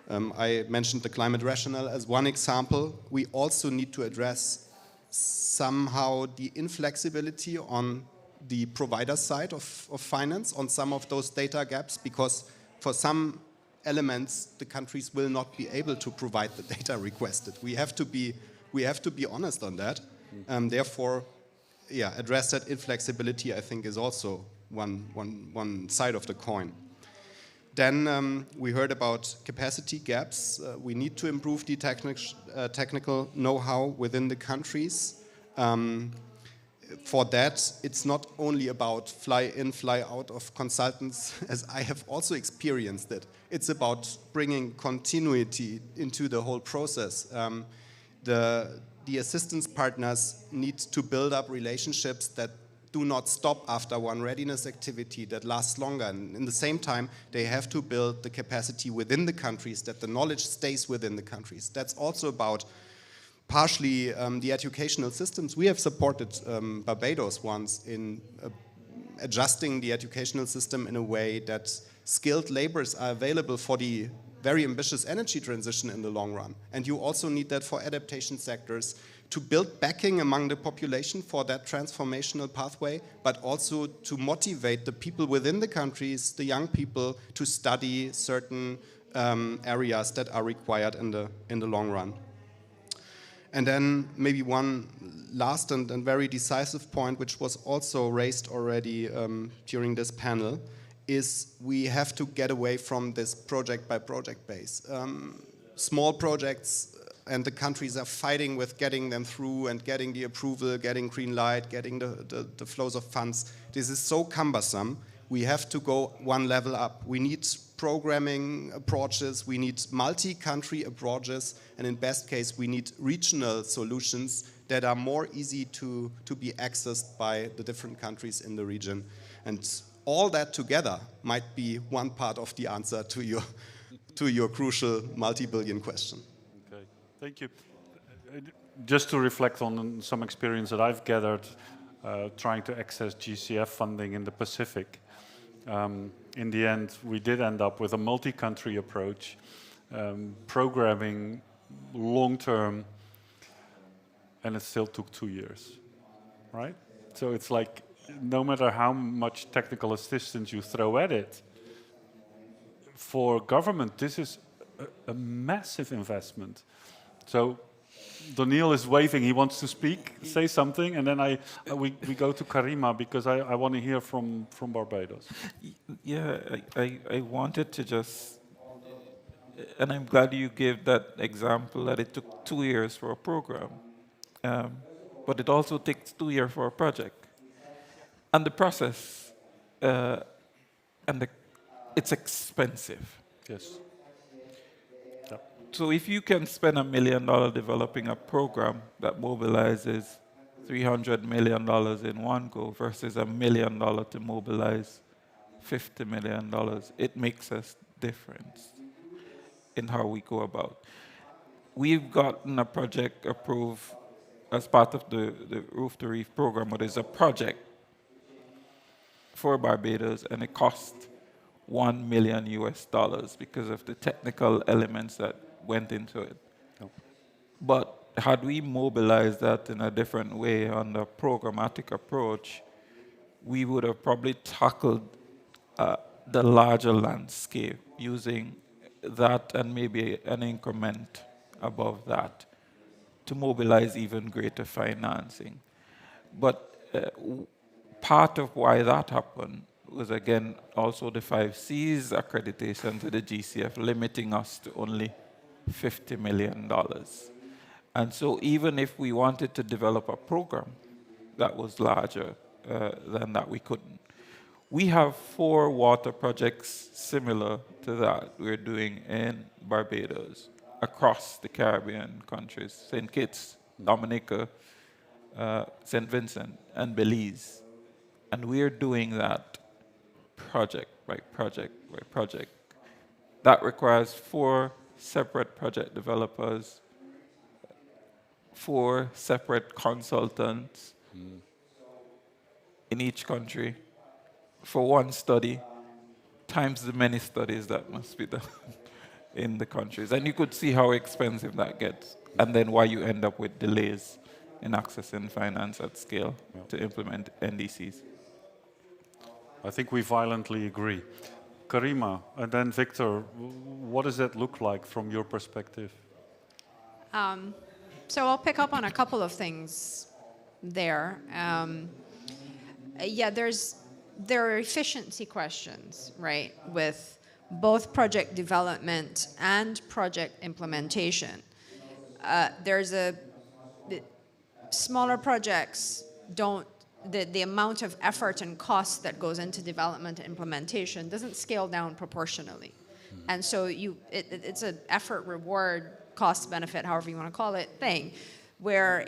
I mentioned the climate rationale as one example. We also need to address somehow the inflexibility on the provider side of finance on some of those data gaps, because for some elements the countries will not be able to provide the data requested. We have to be honest on that. Therefore, yeah, address that inflexibility, I think, is also one side of the coin. Then we heard about capacity gaps. We need to improve the technical know-how within the countries. For that, it's not only about fly-in, fly-out of consultants, as I have also experienced it. It's about bringing continuity into the whole process. The assistance partners need to build up relationships that do not stop after one readiness activity, that lasts longer. And in the same time, they have to build the capacity within the countries, that the knowledge stays within the countries. That's also about partially the educational systems. We have supported Barbados once in adjusting the educational system in a way that skilled laborers are available for the very ambitious energy transition in the long run. And you also need that for adaptation sectors to build backing among the population for that transformational pathway, but also to motivate the people within the countries, the young people, to study certain areas that are required in the long run. And then maybe one last and very decisive point, which was also raised already during this panel, is we have to get away from this project by project base. Small projects and the countries are fighting with getting them through and getting the approval, getting green light, getting the flows of funds. This is so cumbersome. We have to go one level up. We need programming approaches, we need multi-country approaches, and in best case, we need regional solutions that are more easy to be accessed by the different countries in the region. And all that together might be one part of the answer to your crucial multi-billion question. Okay, thank you. Just to reflect on some experience that I've gathered trying to access GCF funding in the Pacific. In the end, we did end up with a multi-country approach, programming long-term, and it still took 2 years, right? So it's like, no matter how much technical assistance you throw at it, for government, this is a massive investment. So Daniel is waving, he wants to speak, say something, and then we go to Karima, because I want to hear from Barbados. Yeah, I wanted to just, and I'm glad you gave that example that it took 2 years for a program, but it also takes 2 years for a project. And the process, it's expensive. Yes. So if you can spend $1 million developing a program that mobilizes $300 million in one go versus $1 million to mobilize $50 million, it makes a difference in how we go about. We've gotten a project approved as part of the Roof to Reef program, but it's a project for Barbados, and it cost $1 million because of the technical elements that went into it. Oh. But had we mobilized that in a different way on the programmatic approach, we would have probably tackled the larger landscape using that and maybe an increment above that to mobilize even greater financing. But part of why that happened was, again, also the 5C's accreditation to the GCF, limiting us to only $50 million. And so even if we wanted to develop a program that was larger than that, we couldn't. We have 4 water projects similar to that we're doing in Barbados, across the Caribbean countries, St. Kitts, Dominica, St. Vincent, and Belize. And we're doing that project by project by project. That requires 4 separate project developers, 4 separate consultants in each country for one study, times the many studies that must be done in the countries. And you could see how expensive that gets, and then why you end up with delays in accessing finance at scale to implement NDCs. I think we violently agree. Karima, and then Victor, what does that look like from your perspective? So I'll pick up on a couple of things there. Yeah, there are efficiency questions, right, with both project development and project implementation. Smaller projects don't, the amount of effort and cost that goes into development and implementation doesn't scale down proportionally. And so it's an effort, reward, cost, benefit, however you want to call it, thing, where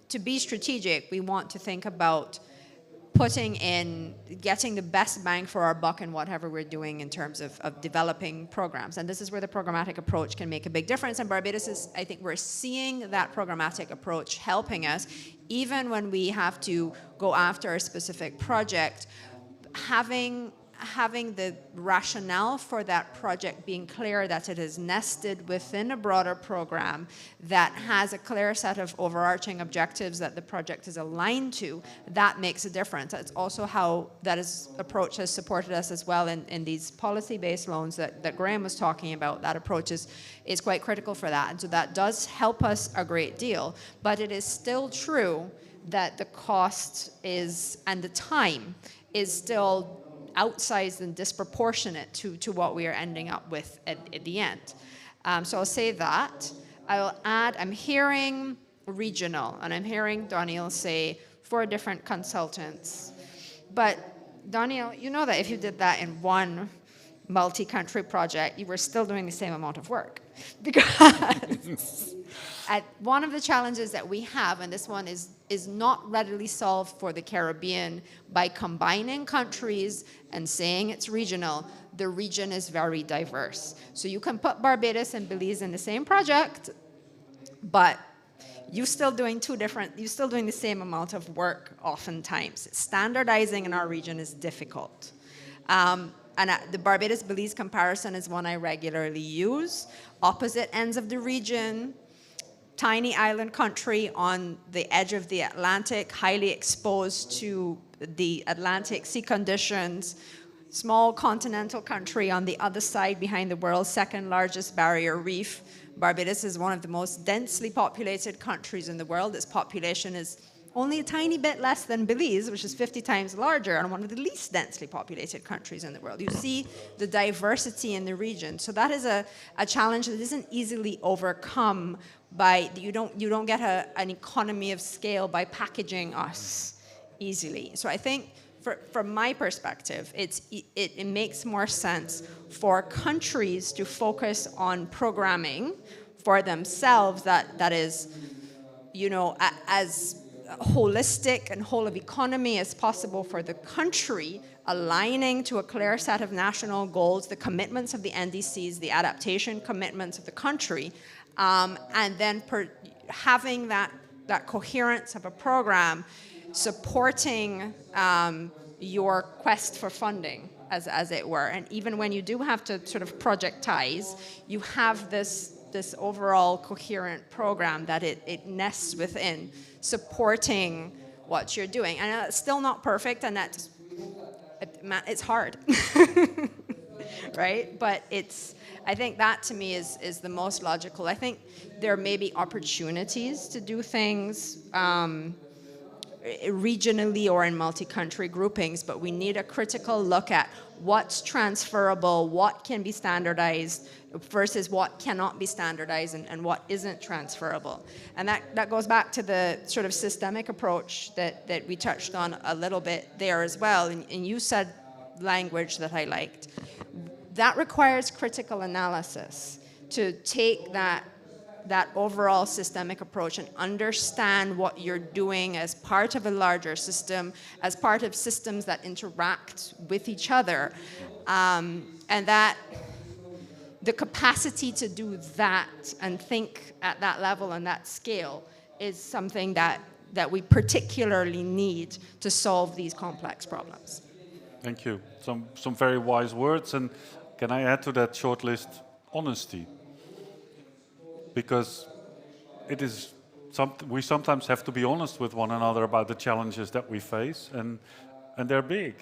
to be strategic, we want to think about getting the best bang for our buck in whatever we're doing in terms of developing programs. And this is where the programmatic approach can make a big difference. And Barbados I think we're seeing that programmatic approach helping us, even when we have to go after a specific project, having the rationale for that project being clear, that it is nested within a broader program that has a clear set of overarching objectives that the project is aligned to, that makes a difference. That's also how approach has supported us as well in these policy-based loans that Graham was talking about. That approach is quite critical for that. And so that does help us a great deal. But it is still true that the cost and the time is still outsized and disproportionate to what we are ending up with at the end. So I'll say that. I'll add, I'm hearing regional, and I'm hearing Daniel say 4 different consultants. But Daniel, you know that if you did that in one multi-country project, you were still doing the same amount of work. Because one of the challenges that we have, and this one is not readily solved for the Caribbean by combining countries and saying it's regional, the region is very diverse. So you can put Barbados and Belize in the same project, but you're still doing the same amount of work oftentimes. Standardizing in our region is difficult. And the Barbados-Belize comparison is one I regularly use. Opposite ends of the region, tiny island country on the edge of the Atlantic, highly exposed to the Atlantic sea conditions. Small continental country on the other side behind the world's 2nd largest barrier reef. Barbados is one of the most densely populated countries in the world. Its population is only a tiny bit less than Belize, which is 50 times larger, and one of the least densely populated countries in the world. You see the diversity in the region. So that is a challenge that isn't easily overcome by, you don't get an economy of scale by packaging us easily. So I think from my perspective, it makes more sense for countries to focus on programming for themselves that is, as holistic and whole of economy as possible for the country, aligning to a clear set of national goals, the commitments of the NDCs, the adaptation commitments of the country, and then having that coherence of a program supporting your quest for funding, as it were. And even when you do have to sort of projectize, you have this overall coherent program that it nests within, supporting what you're doing. And it's still not perfect, and it's hard, right? But I think that to me is the most logical. I think there may be opportunities to do things regionally or in multi-country groupings, but we need a critical look at what's transferable, what can be standardized versus what cannot be standardized, and what isn't transferable. And that goes back to the sort of systemic approach that we touched on a little bit there as well, and you said language that I liked. That requires critical analysis to take that overall systemic approach and understand what you're doing as part of a larger system, as part of systems that interact with each other. And that the capacity to do that and think at that level and that scale is something that we particularly need to solve these complex problems. Thank you. Some very wise words. And can I add to that short list honesty? Because it is we sometimes have to be honest with one another about the challenges that we face, and they're big,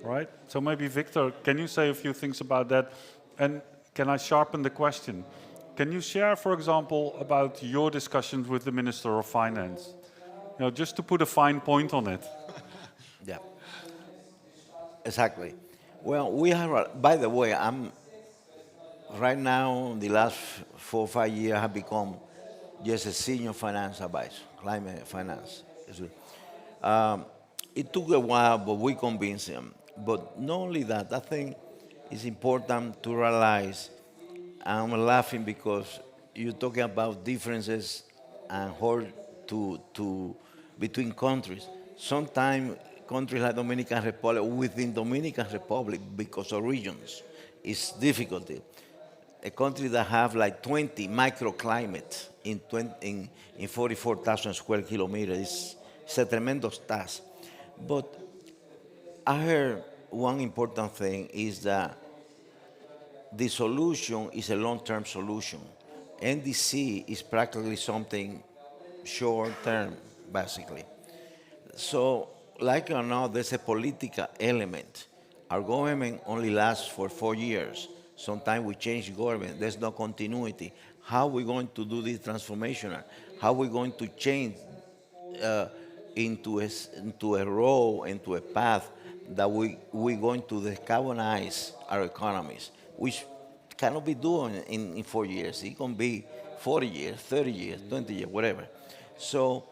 right? So maybe Victor, can you say a few things about that? And can I sharpen the question? Can you share, for example, about your discussions with the Minister of Finance? You know, just to put a fine point on it. Yeah, exactly. Well, we have, by the way, I'm right now, the last 4 or 5 years, I have become just a senior finance advisor, climate finance. It took a while, but we convinced him. But not only that, I think it's important to realize, I'm laughing because you're talking about differences and hard to between countries. Sometimes countries like Dominican Republic, within Dominican Republic, because of regions, it's difficult. A country that have like 20 microclimates in 44,000 square kilometers, it's a tremendous task. But I heard one important thing is that the solution is a long-term solution. NDC is practically something short-term, basically. So, like or not, there's a political element. Our government only lasts for 4 years. Sometimes we change government. There's no continuity. How are we going to do this transformational? How are we going to change into a role, into a path that we're going to decarbonize our economies, which cannot be done in 4 years. It can be 40 years, 30 years, 20 years, whatever. So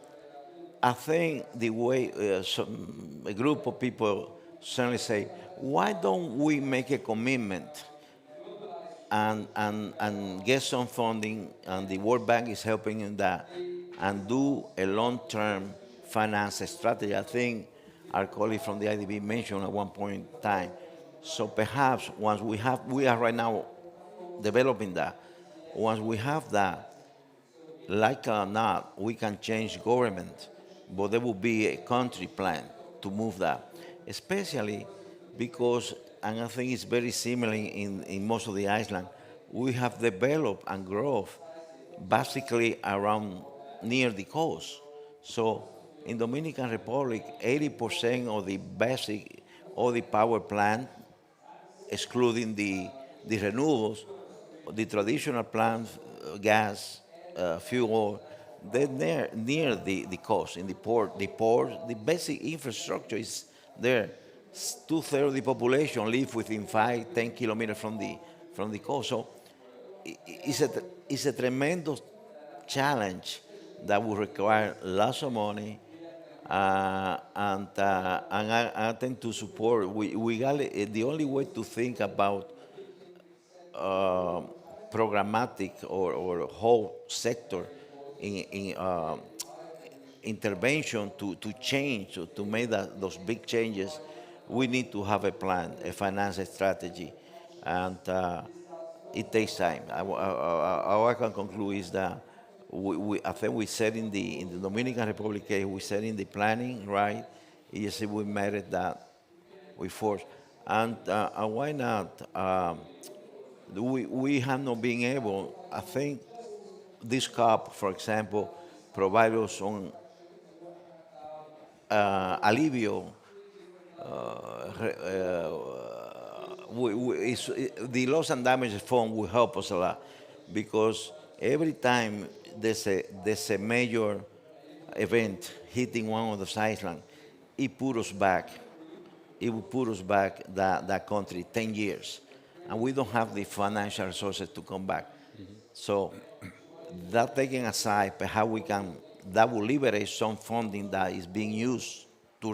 I think the way a group of people certainly say, why don't we make a commitment and get some funding, and the World Bank is helping in that, and do a long-term finance strategy. I think our colleague from the IDB mentioned at one point in time. So perhaps once we are right now developing that. Once we have that, like or not, we can change government, but there will be a country plan to move that, especially because, and I think it's very similar in most of the island, we have developed and growth basically around near the coast. So in Dominican Republic, 80% of the basic, all the power plant, excluding the renewables, the traditional plants, gas, fuel, they're near the coast, in the port. The basic infrastructure is there. 2/3 of the population live within 5, 10 kilometers from the coast. So it's a tremendous challenge that will require lots of money, and I tend to support. The only way to think about programmatic or whole sector in intervention to change, to make those big changes, we need to have a plan, a finance strategy, and it takes time. All I can conclude is that I think we said in the Dominican Republic case, we said in the planning, right? It's just we made it that we forced. And why not? We have not been able, I think this COP, for example, provide us some alivio. The loss and damage fund will help us a lot, because every time there's a major event hitting one of those islands, it put us back. It will put us back that country 10 years. And we don't have the financial resources to come back. So that taken aside, perhaps that will liberate some funding that is being used to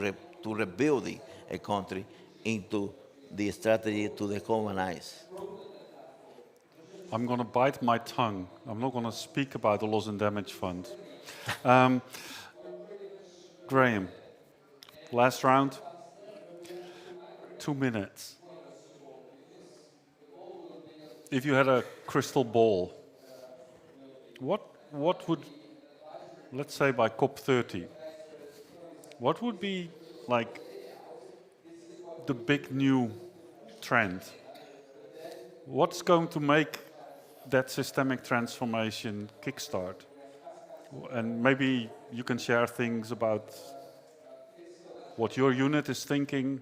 rebuild a country into the strategy to decarbonize. I'm going to bite my tongue. I'm not going to speak about the loss and damage fund. Graham, last round, 2 minutes. if you had a crystal ball, what would, let's say by COP30, what would be like the big new trend? What's going to make that systemic transformation kickstart? And maybe you can share things about what your unit is thinking,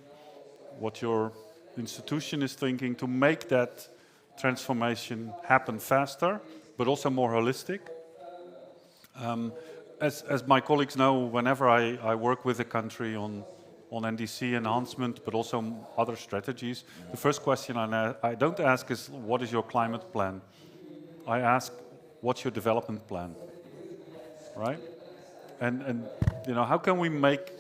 what your institution is thinking to make that transformation happen faster, but also more holistic. As my colleagues know, whenever I work with a country on NDC enhancement, but also other strategies, the first question I don't ask is, what is your climate plan? I ask, what's your development plan? Right? And you know, how can we make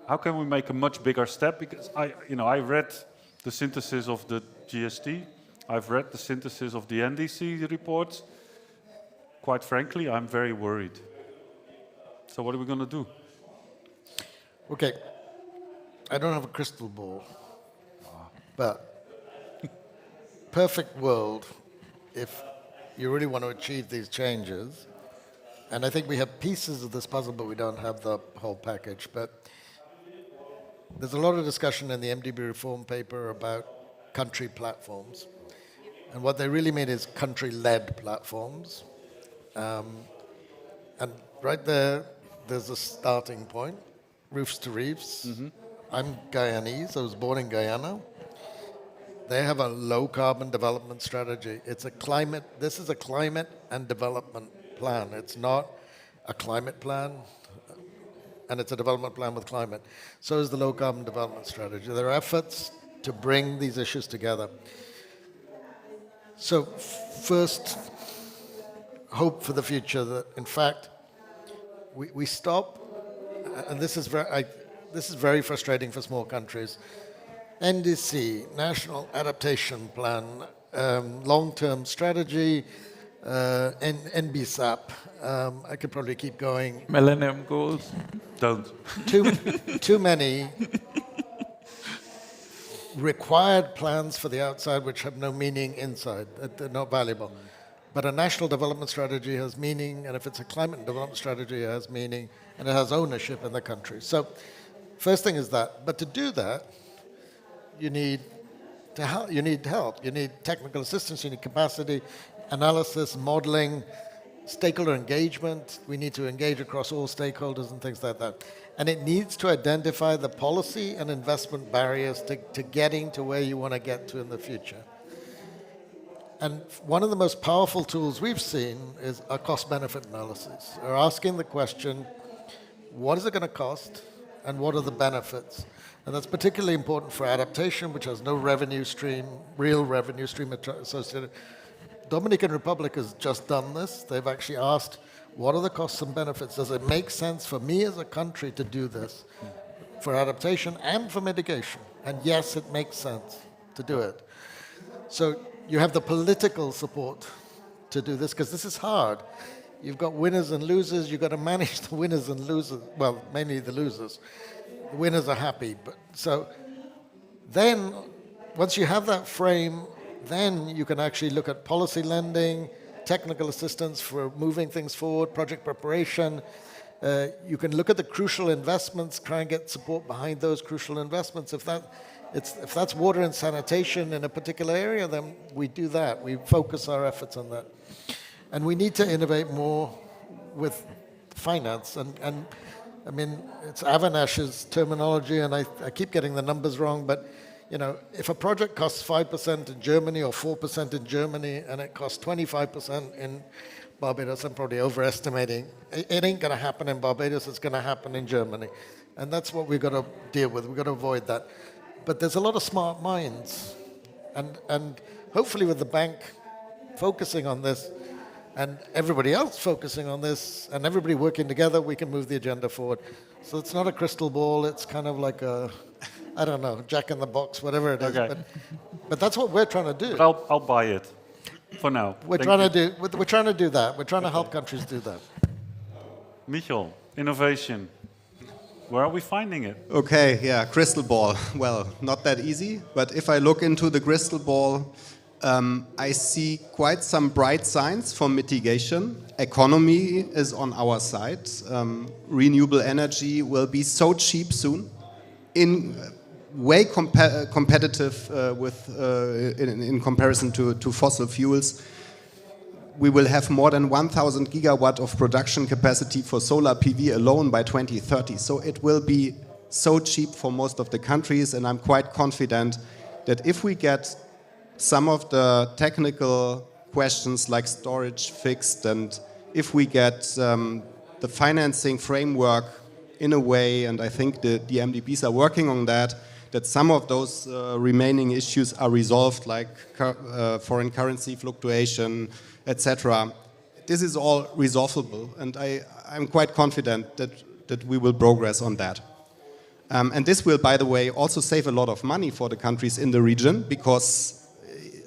a much bigger step? Because I read the synthesis of the GST, I've read the synthesis of the NDC reports. Quite frankly, I'm very worried. So what are we going to do? Okay, I don't have a crystal ball, but perfect world, if you really want to achieve these changes, and I think we have pieces of this puzzle, but we don't have the whole package. But there's a lot of discussion in the MDB reform paper about country platforms. And what they really mean is country-led platforms. And right there's a starting point, roofs to reefs. Mm-hmm. I'm Guyanese, I was born in Guyana. They have a low-carbon development strategy. This is a climate and development plan. It's not a climate plan, and it's a development plan with climate. So is the low-carbon development strategy. There are efforts to bring these issues together. So first, hope for the future that, in fact, we stop, and this is very frustrating for small countries. NDC, National Adaptation Plan, long-term strategy, NBSAP. I could probably keep going. Millennium Goals. Don't. Too many required plans for the outside which have no meaning inside. They're not valuable. But a national development strategy has meaning, and if it's a climate development strategy, it has meaning, and it has ownership in the country. So first thing is that. But to do that, you need help. You need technical assistance. You need capacity, analysis, modeling, stakeholder engagement. We need to engage across all stakeholders and things like that. And it needs to identify the policy and investment barriers to getting to where you want to get to in the future. And one of the most powerful tools we've seen is a cost-benefit analysis. We're asking the question, what is it going to cost, and what are the benefits? And that's particularly important for adaptation, which has no revenue stream, real revenue stream associated. Dominican Republic has just done this. They've actually asked, what are the costs and benefits? Does it make sense for me as a country to do this for adaptation and for mitigation? And yes, it makes sense to do it. So you have the political support to do this, because this is hard. You've got winners and losers. You've got to manage the winners and losers. Well, mainly the losers. The winners are happy. But so then, once you have that frame, then you can actually look at policy lending, technical assistance for moving things forward, project preparation. You can look at the crucial investments, try and get support behind those crucial investments. If that's water and sanitation in a particular area, then we do that. We focus our efforts on that. And we need to innovate more with finance. And I mean, it's Avanash's terminology, and I keep getting the numbers wrong, but you know, if a project costs 5% in Germany or 4% in Germany, and it costs 25% in Barbados, I'm probably overestimating. It ain't going to happen in Barbados, it's going to happen in Germany. And that's what we've got to deal with. We've got to avoid that. But there's a lot of smart minds. And hopefully with the bank focusing on this, and everybody else focusing on this, and everybody working together, we can move the agenda forward. So it's not a crystal ball, it's kind of like a, I don't know, Jack in the Box, whatever it is. Okay. But that's what we're trying to do. But I'll buy it for now. We're trying to do that. We're trying to help countries do that. Michel, innovation. Where are we finding it? Okay, yeah, crystal ball. Well, not that easy, but if I look into the crystal ball, I see quite some bright signs for mitigation. Economy is on our side. Renewable energy will be so cheap soon, in way competitive in comparison to fossil fuels. We will have more than 1,000 gigawatt of production capacity for solar PV alone by 2030. So it will be so cheap for most of the countries, and I'm quite confident that if we get some of the technical questions like storage fixed, and if we get the financing framework in a way, and I think the MDBs are working on that some of those remaining issues are resolved, like foreign currency fluctuation, etc. This is all resolvable, and I'm quite confident that we will progress on that. And this will, by the way, also save a lot of money for the countries in the region, because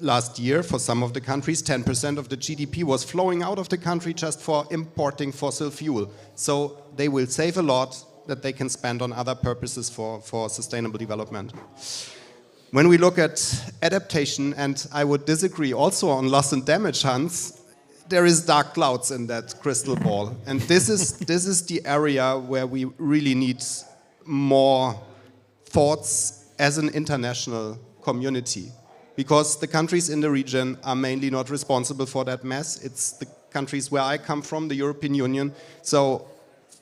last year, for some of the countries, 10% of the GDP was flowing out of the country just for importing fossil fuel. So they will save a lot that they can spend on other purposes for sustainable development. When we look at adaptation, and I would disagree also on loss and damage, Hans, there is dark clouds in that crystal ball. And this is the area where we really need more thoughts as an international community. Because the countries in the region are mainly not responsible for that mess. It's the countries where I come from, the European Union. So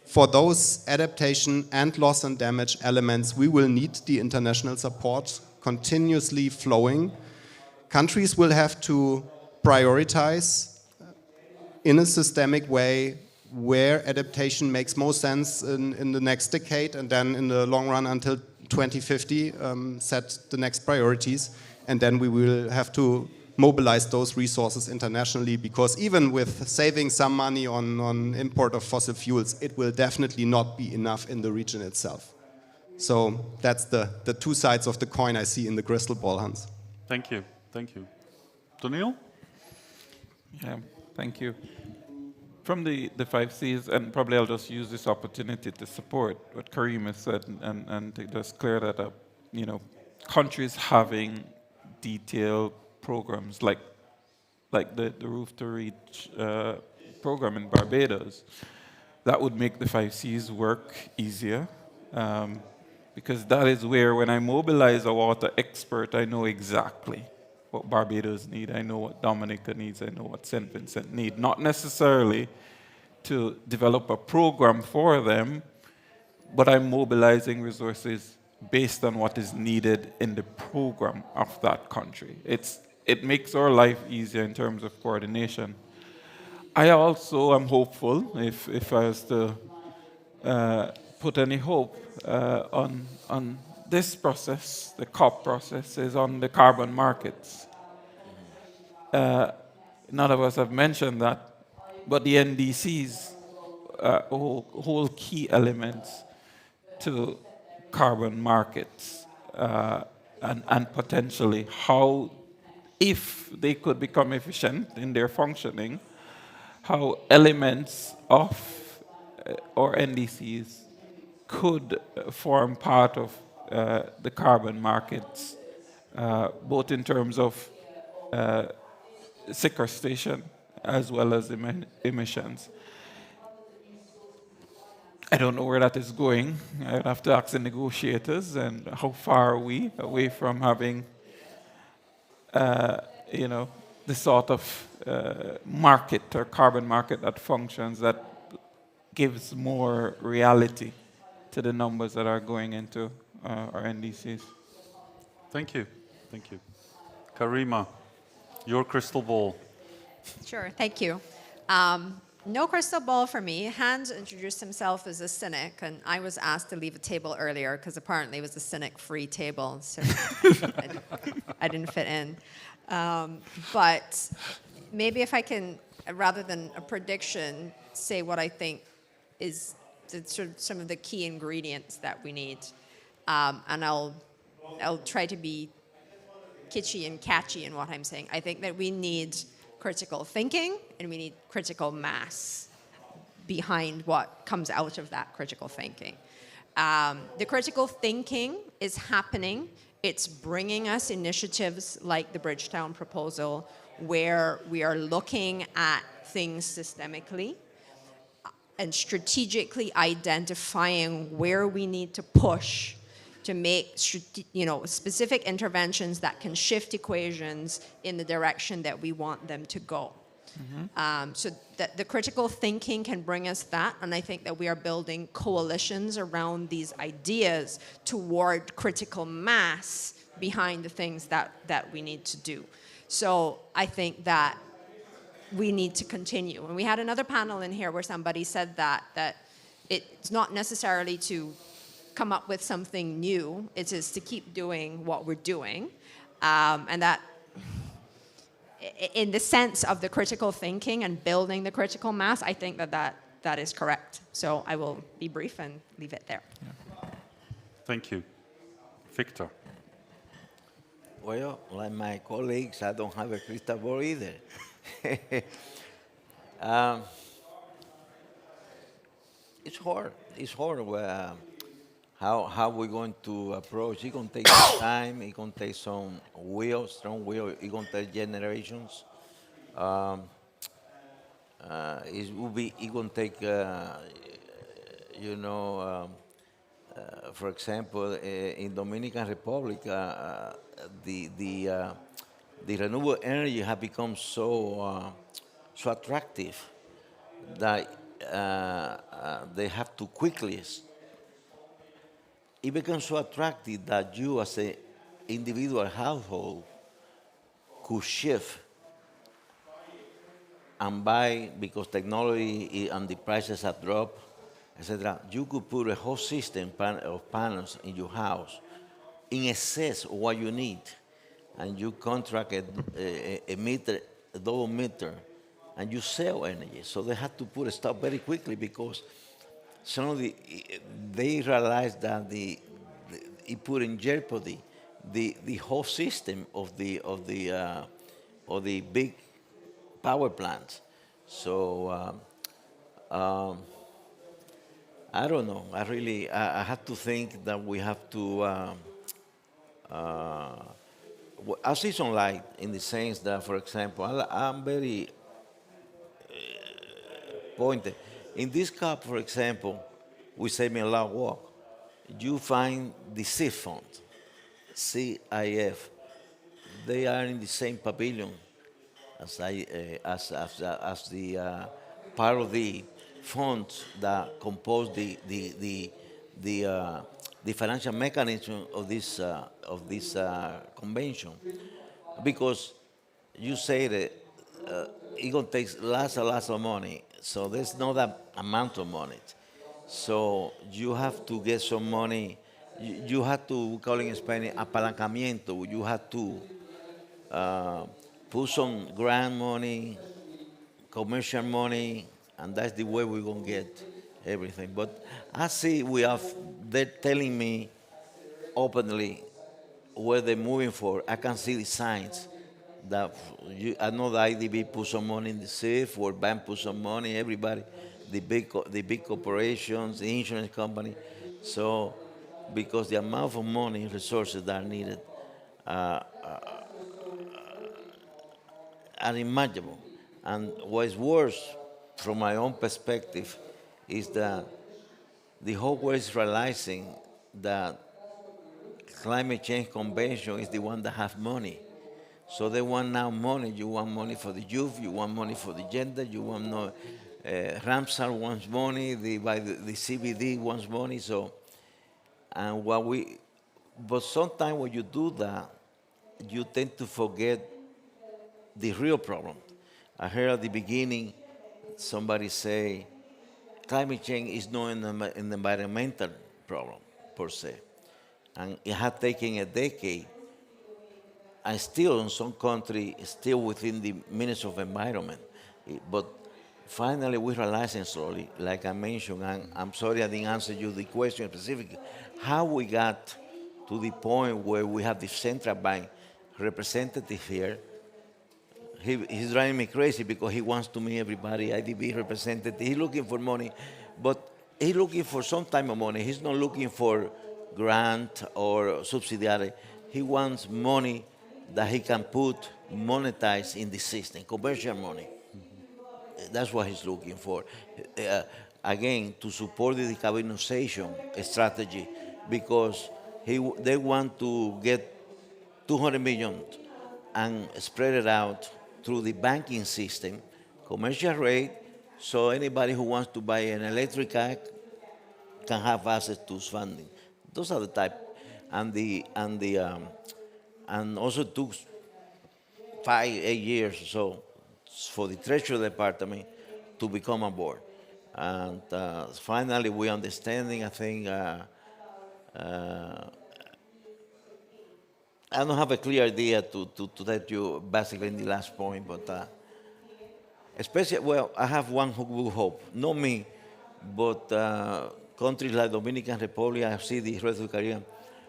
for those adaptation and loss and damage elements, we will need the international support continuously flowing. Countries will have to prioritize in a systemic way where adaptation makes most sense in the next decade, and then in the long run until 2050 set the next priorities, and then we will have to mobilize those resources internationally, because even with saving some money on import of fossil fuels, it will definitely not be enough in the region itself. So that's the two sides of the coin I see in the crystal ball, Hans. Thank you. Thank you. Daniel? Yeah, thank you. From the 5Cs, and probably I'll just use this opportunity to support what Karim has said, and to just clear that up. You know, countries having detailed programs like the Roof to Reach program in Barbados, that would make the 5Cs work easier. Because that is where, when I mobilize a water expert, I know exactly what Barbados need, I know what Dominica needs, I know what St. Vincent need. Not necessarily to develop a program for them, but I'm mobilizing resources based on what is needed in the program of that country. It makes our life easier in terms of coordination. I also am hopeful, if I was to put any hope on this process, the COP process, is on the carbon markets. None of us have mentioned that, but the NDCs whole key elements to carbon markets, and potentially how, if they could become efficient in their functioning, how elements of or NDCs could form part of the carbon markets, both in terms of sequestration as well as emissions. I don't know where that is going. I'd have to ask the negotiators, and how far are we away from having, the sort of market or carbon market that functions, that gives more reality to the numbers that are going into our NDCs. Thank you. Thank you. Karima, your crystal ball. Sure, thank you. No crystal ball for me. Hans introduced himself as a cynic, and I was asked to leave a table earlier because apparently it was a cynic-free table, so I didn't fit in. But maybe if I can, rather than a prediction, say what I think is sort of some of the key ingredients that we need. And I'll try to be kitschy and catchy in what I'm saying. I think that we need critical thinking, and we need critical mass behind what comes out of that critical thinking. The critical thinking is happening It's bringing us initiatives like the Bridgetown proposal, where we are looking at things systemically and strategically identifying where we need to push to make specific interventions that can shift equations in the direction that we want them to go. So that the critical thinking can bring us that, and I think that we are building coalitions around these ideas toward critical mass behind the things that we need to do. So I think that we need to continue. And we had another panel in here where somebody said that it's not necessarily to come up with something new, it is to keep doing what we're doing, and that in the sense of the critical thinking and building the critical mass, I think that is correct. So I will be brief and leave it there. Thank you. Victor. Well, like my colleagues, I don't have a crystal ball either. It's hard. It's hard. How we're going to approach? It's going to take some time. It's going to take some will, strong will. It's going to take generations. It going to take, for example, in Dominican Republic, the renewable energy have become so attractive that they have to quickly. It becomes so attractive that you, as an individual household, could shift and buy because technology and the prices have dropped, etc. You could put a whole system of panels in your house in excess of what you need, and you contract a meter, a double meter, and you sell energy. So they have to put a stop very quickly because suddenly they realize that it put in jeopardy the whole system of the big power plants. So I don't know. I have to think that we have to. I see some light in the sense that, for example, I'm very pointed. In this cup, for example, we save me a lot of work. You find the CIF fund, CIF. They are in the same pavilion as the part of the funds that compose the financial mechanism of this convention, because you say that it's going to take lots and lots of money, so there's not that amount of money. So you have to get some money. You have to, we call it in Spanish, apalancamiento. You have to put some grant money, commercial money, and that's the way we're going to get everything. But I see they're telling me openly where they're moving for. I can see the signs that I know the IDB put some money in the CIF, World Bank put some money, everybody, the big corporations, the insurance company. So, because the amount of money, resources that are needed are unimaginable. And what is worse, from my own perspective, is that the whole world is realizing that climate change convention is the one that has money. So they want now money. You want money for the youth. You want money for the gender. You want Ramsar wants money. The CBD wants money. So, and but sometimes when you do that, you tend to forget the real problem. I heard at the beginning somebody say, climate change is not an environmental problem per se, and it has taken a decade. And still, in some countries, still within the Ministry of Environment. But finally, we're realizing slowly, like I mentioned, and I'm sorry I didn't answer you the question specifically, how we got to the point where we have the central bank representative here. He's driving me crazy because he wants to meet everybody, IDB representative. He's looking for money, but he's looking for some type of money. He's not looking for grant or subsidiary. He wants money that he can monetize in the system, commercial money. That's what he's looking for. Uh, Again, to support the decarbonization strategy, because they want to get 200 million and spread it out through the banking system, commercial rate, so anybody who wants to buy an electric car can have access to funding. Those are the type, and also took 5, 8 years or so for the Treasury Department to become on board. And finally, we understanding. I think I don't have a clear idea to tell you basically in the last point, but especially, well, I have one who hope, not me, but countries like Dominican Republic, I see the rest of the Caribbean,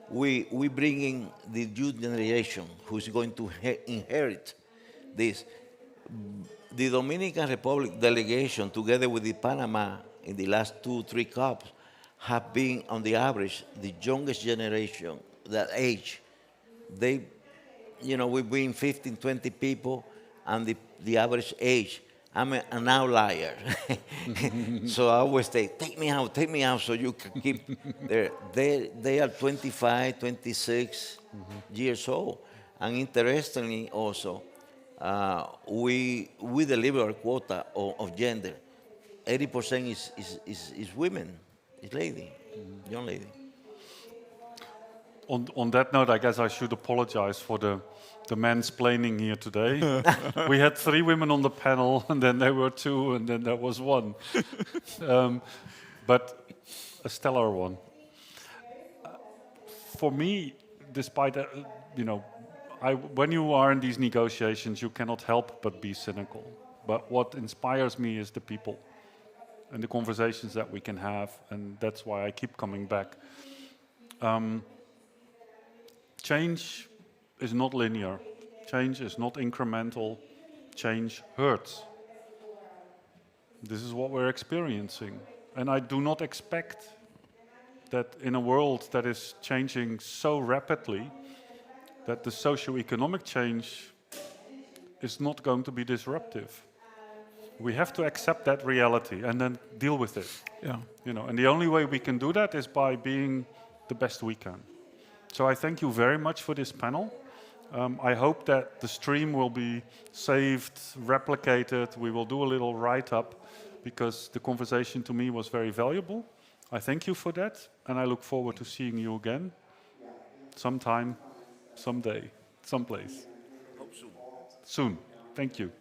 we bring in the youth generation who's going to inherit this. The Dominican Republic delegation, together with the Panama in the last 2, 3 COPs, have been, on the average, the youngest generation, that age. They, we bring 15, 20 people, and the average age, I'm an outlier. So I always say, take me out so you can keep there. They are 25, 26 years old. And interestingly also, we deliver a quota of gender. 80% is women, is lady, young lady. On that note, I guess I should apologize for the mansplaining here today. We had 3 women on the panel, and then there were 2, and then there was 1. But a stellar one. For me, despite, when you are in these negotiations, you cannot help but be cynical. But what inspires me is the people and the conversations that we can have, and that's why I keep coming back. Change is not linear. Change is not incremental. Change hurts. This is what we're experiencing. And I do not expect that in a world that is changing so rapidly, that the socio-economic change is not going to be disruptive. We have to accept that reality and then deal with it. Yeah. And the only way we can do that is by being the best we can. So I thank you very much for this panel. I hope that the stream will be saved, replicated. We will do a little write-up, because the conversation to me was very valuable. I thank you for that, and I look forward to seeing you again sometime, someday, someplace. Hope soon. Soon. Thank you.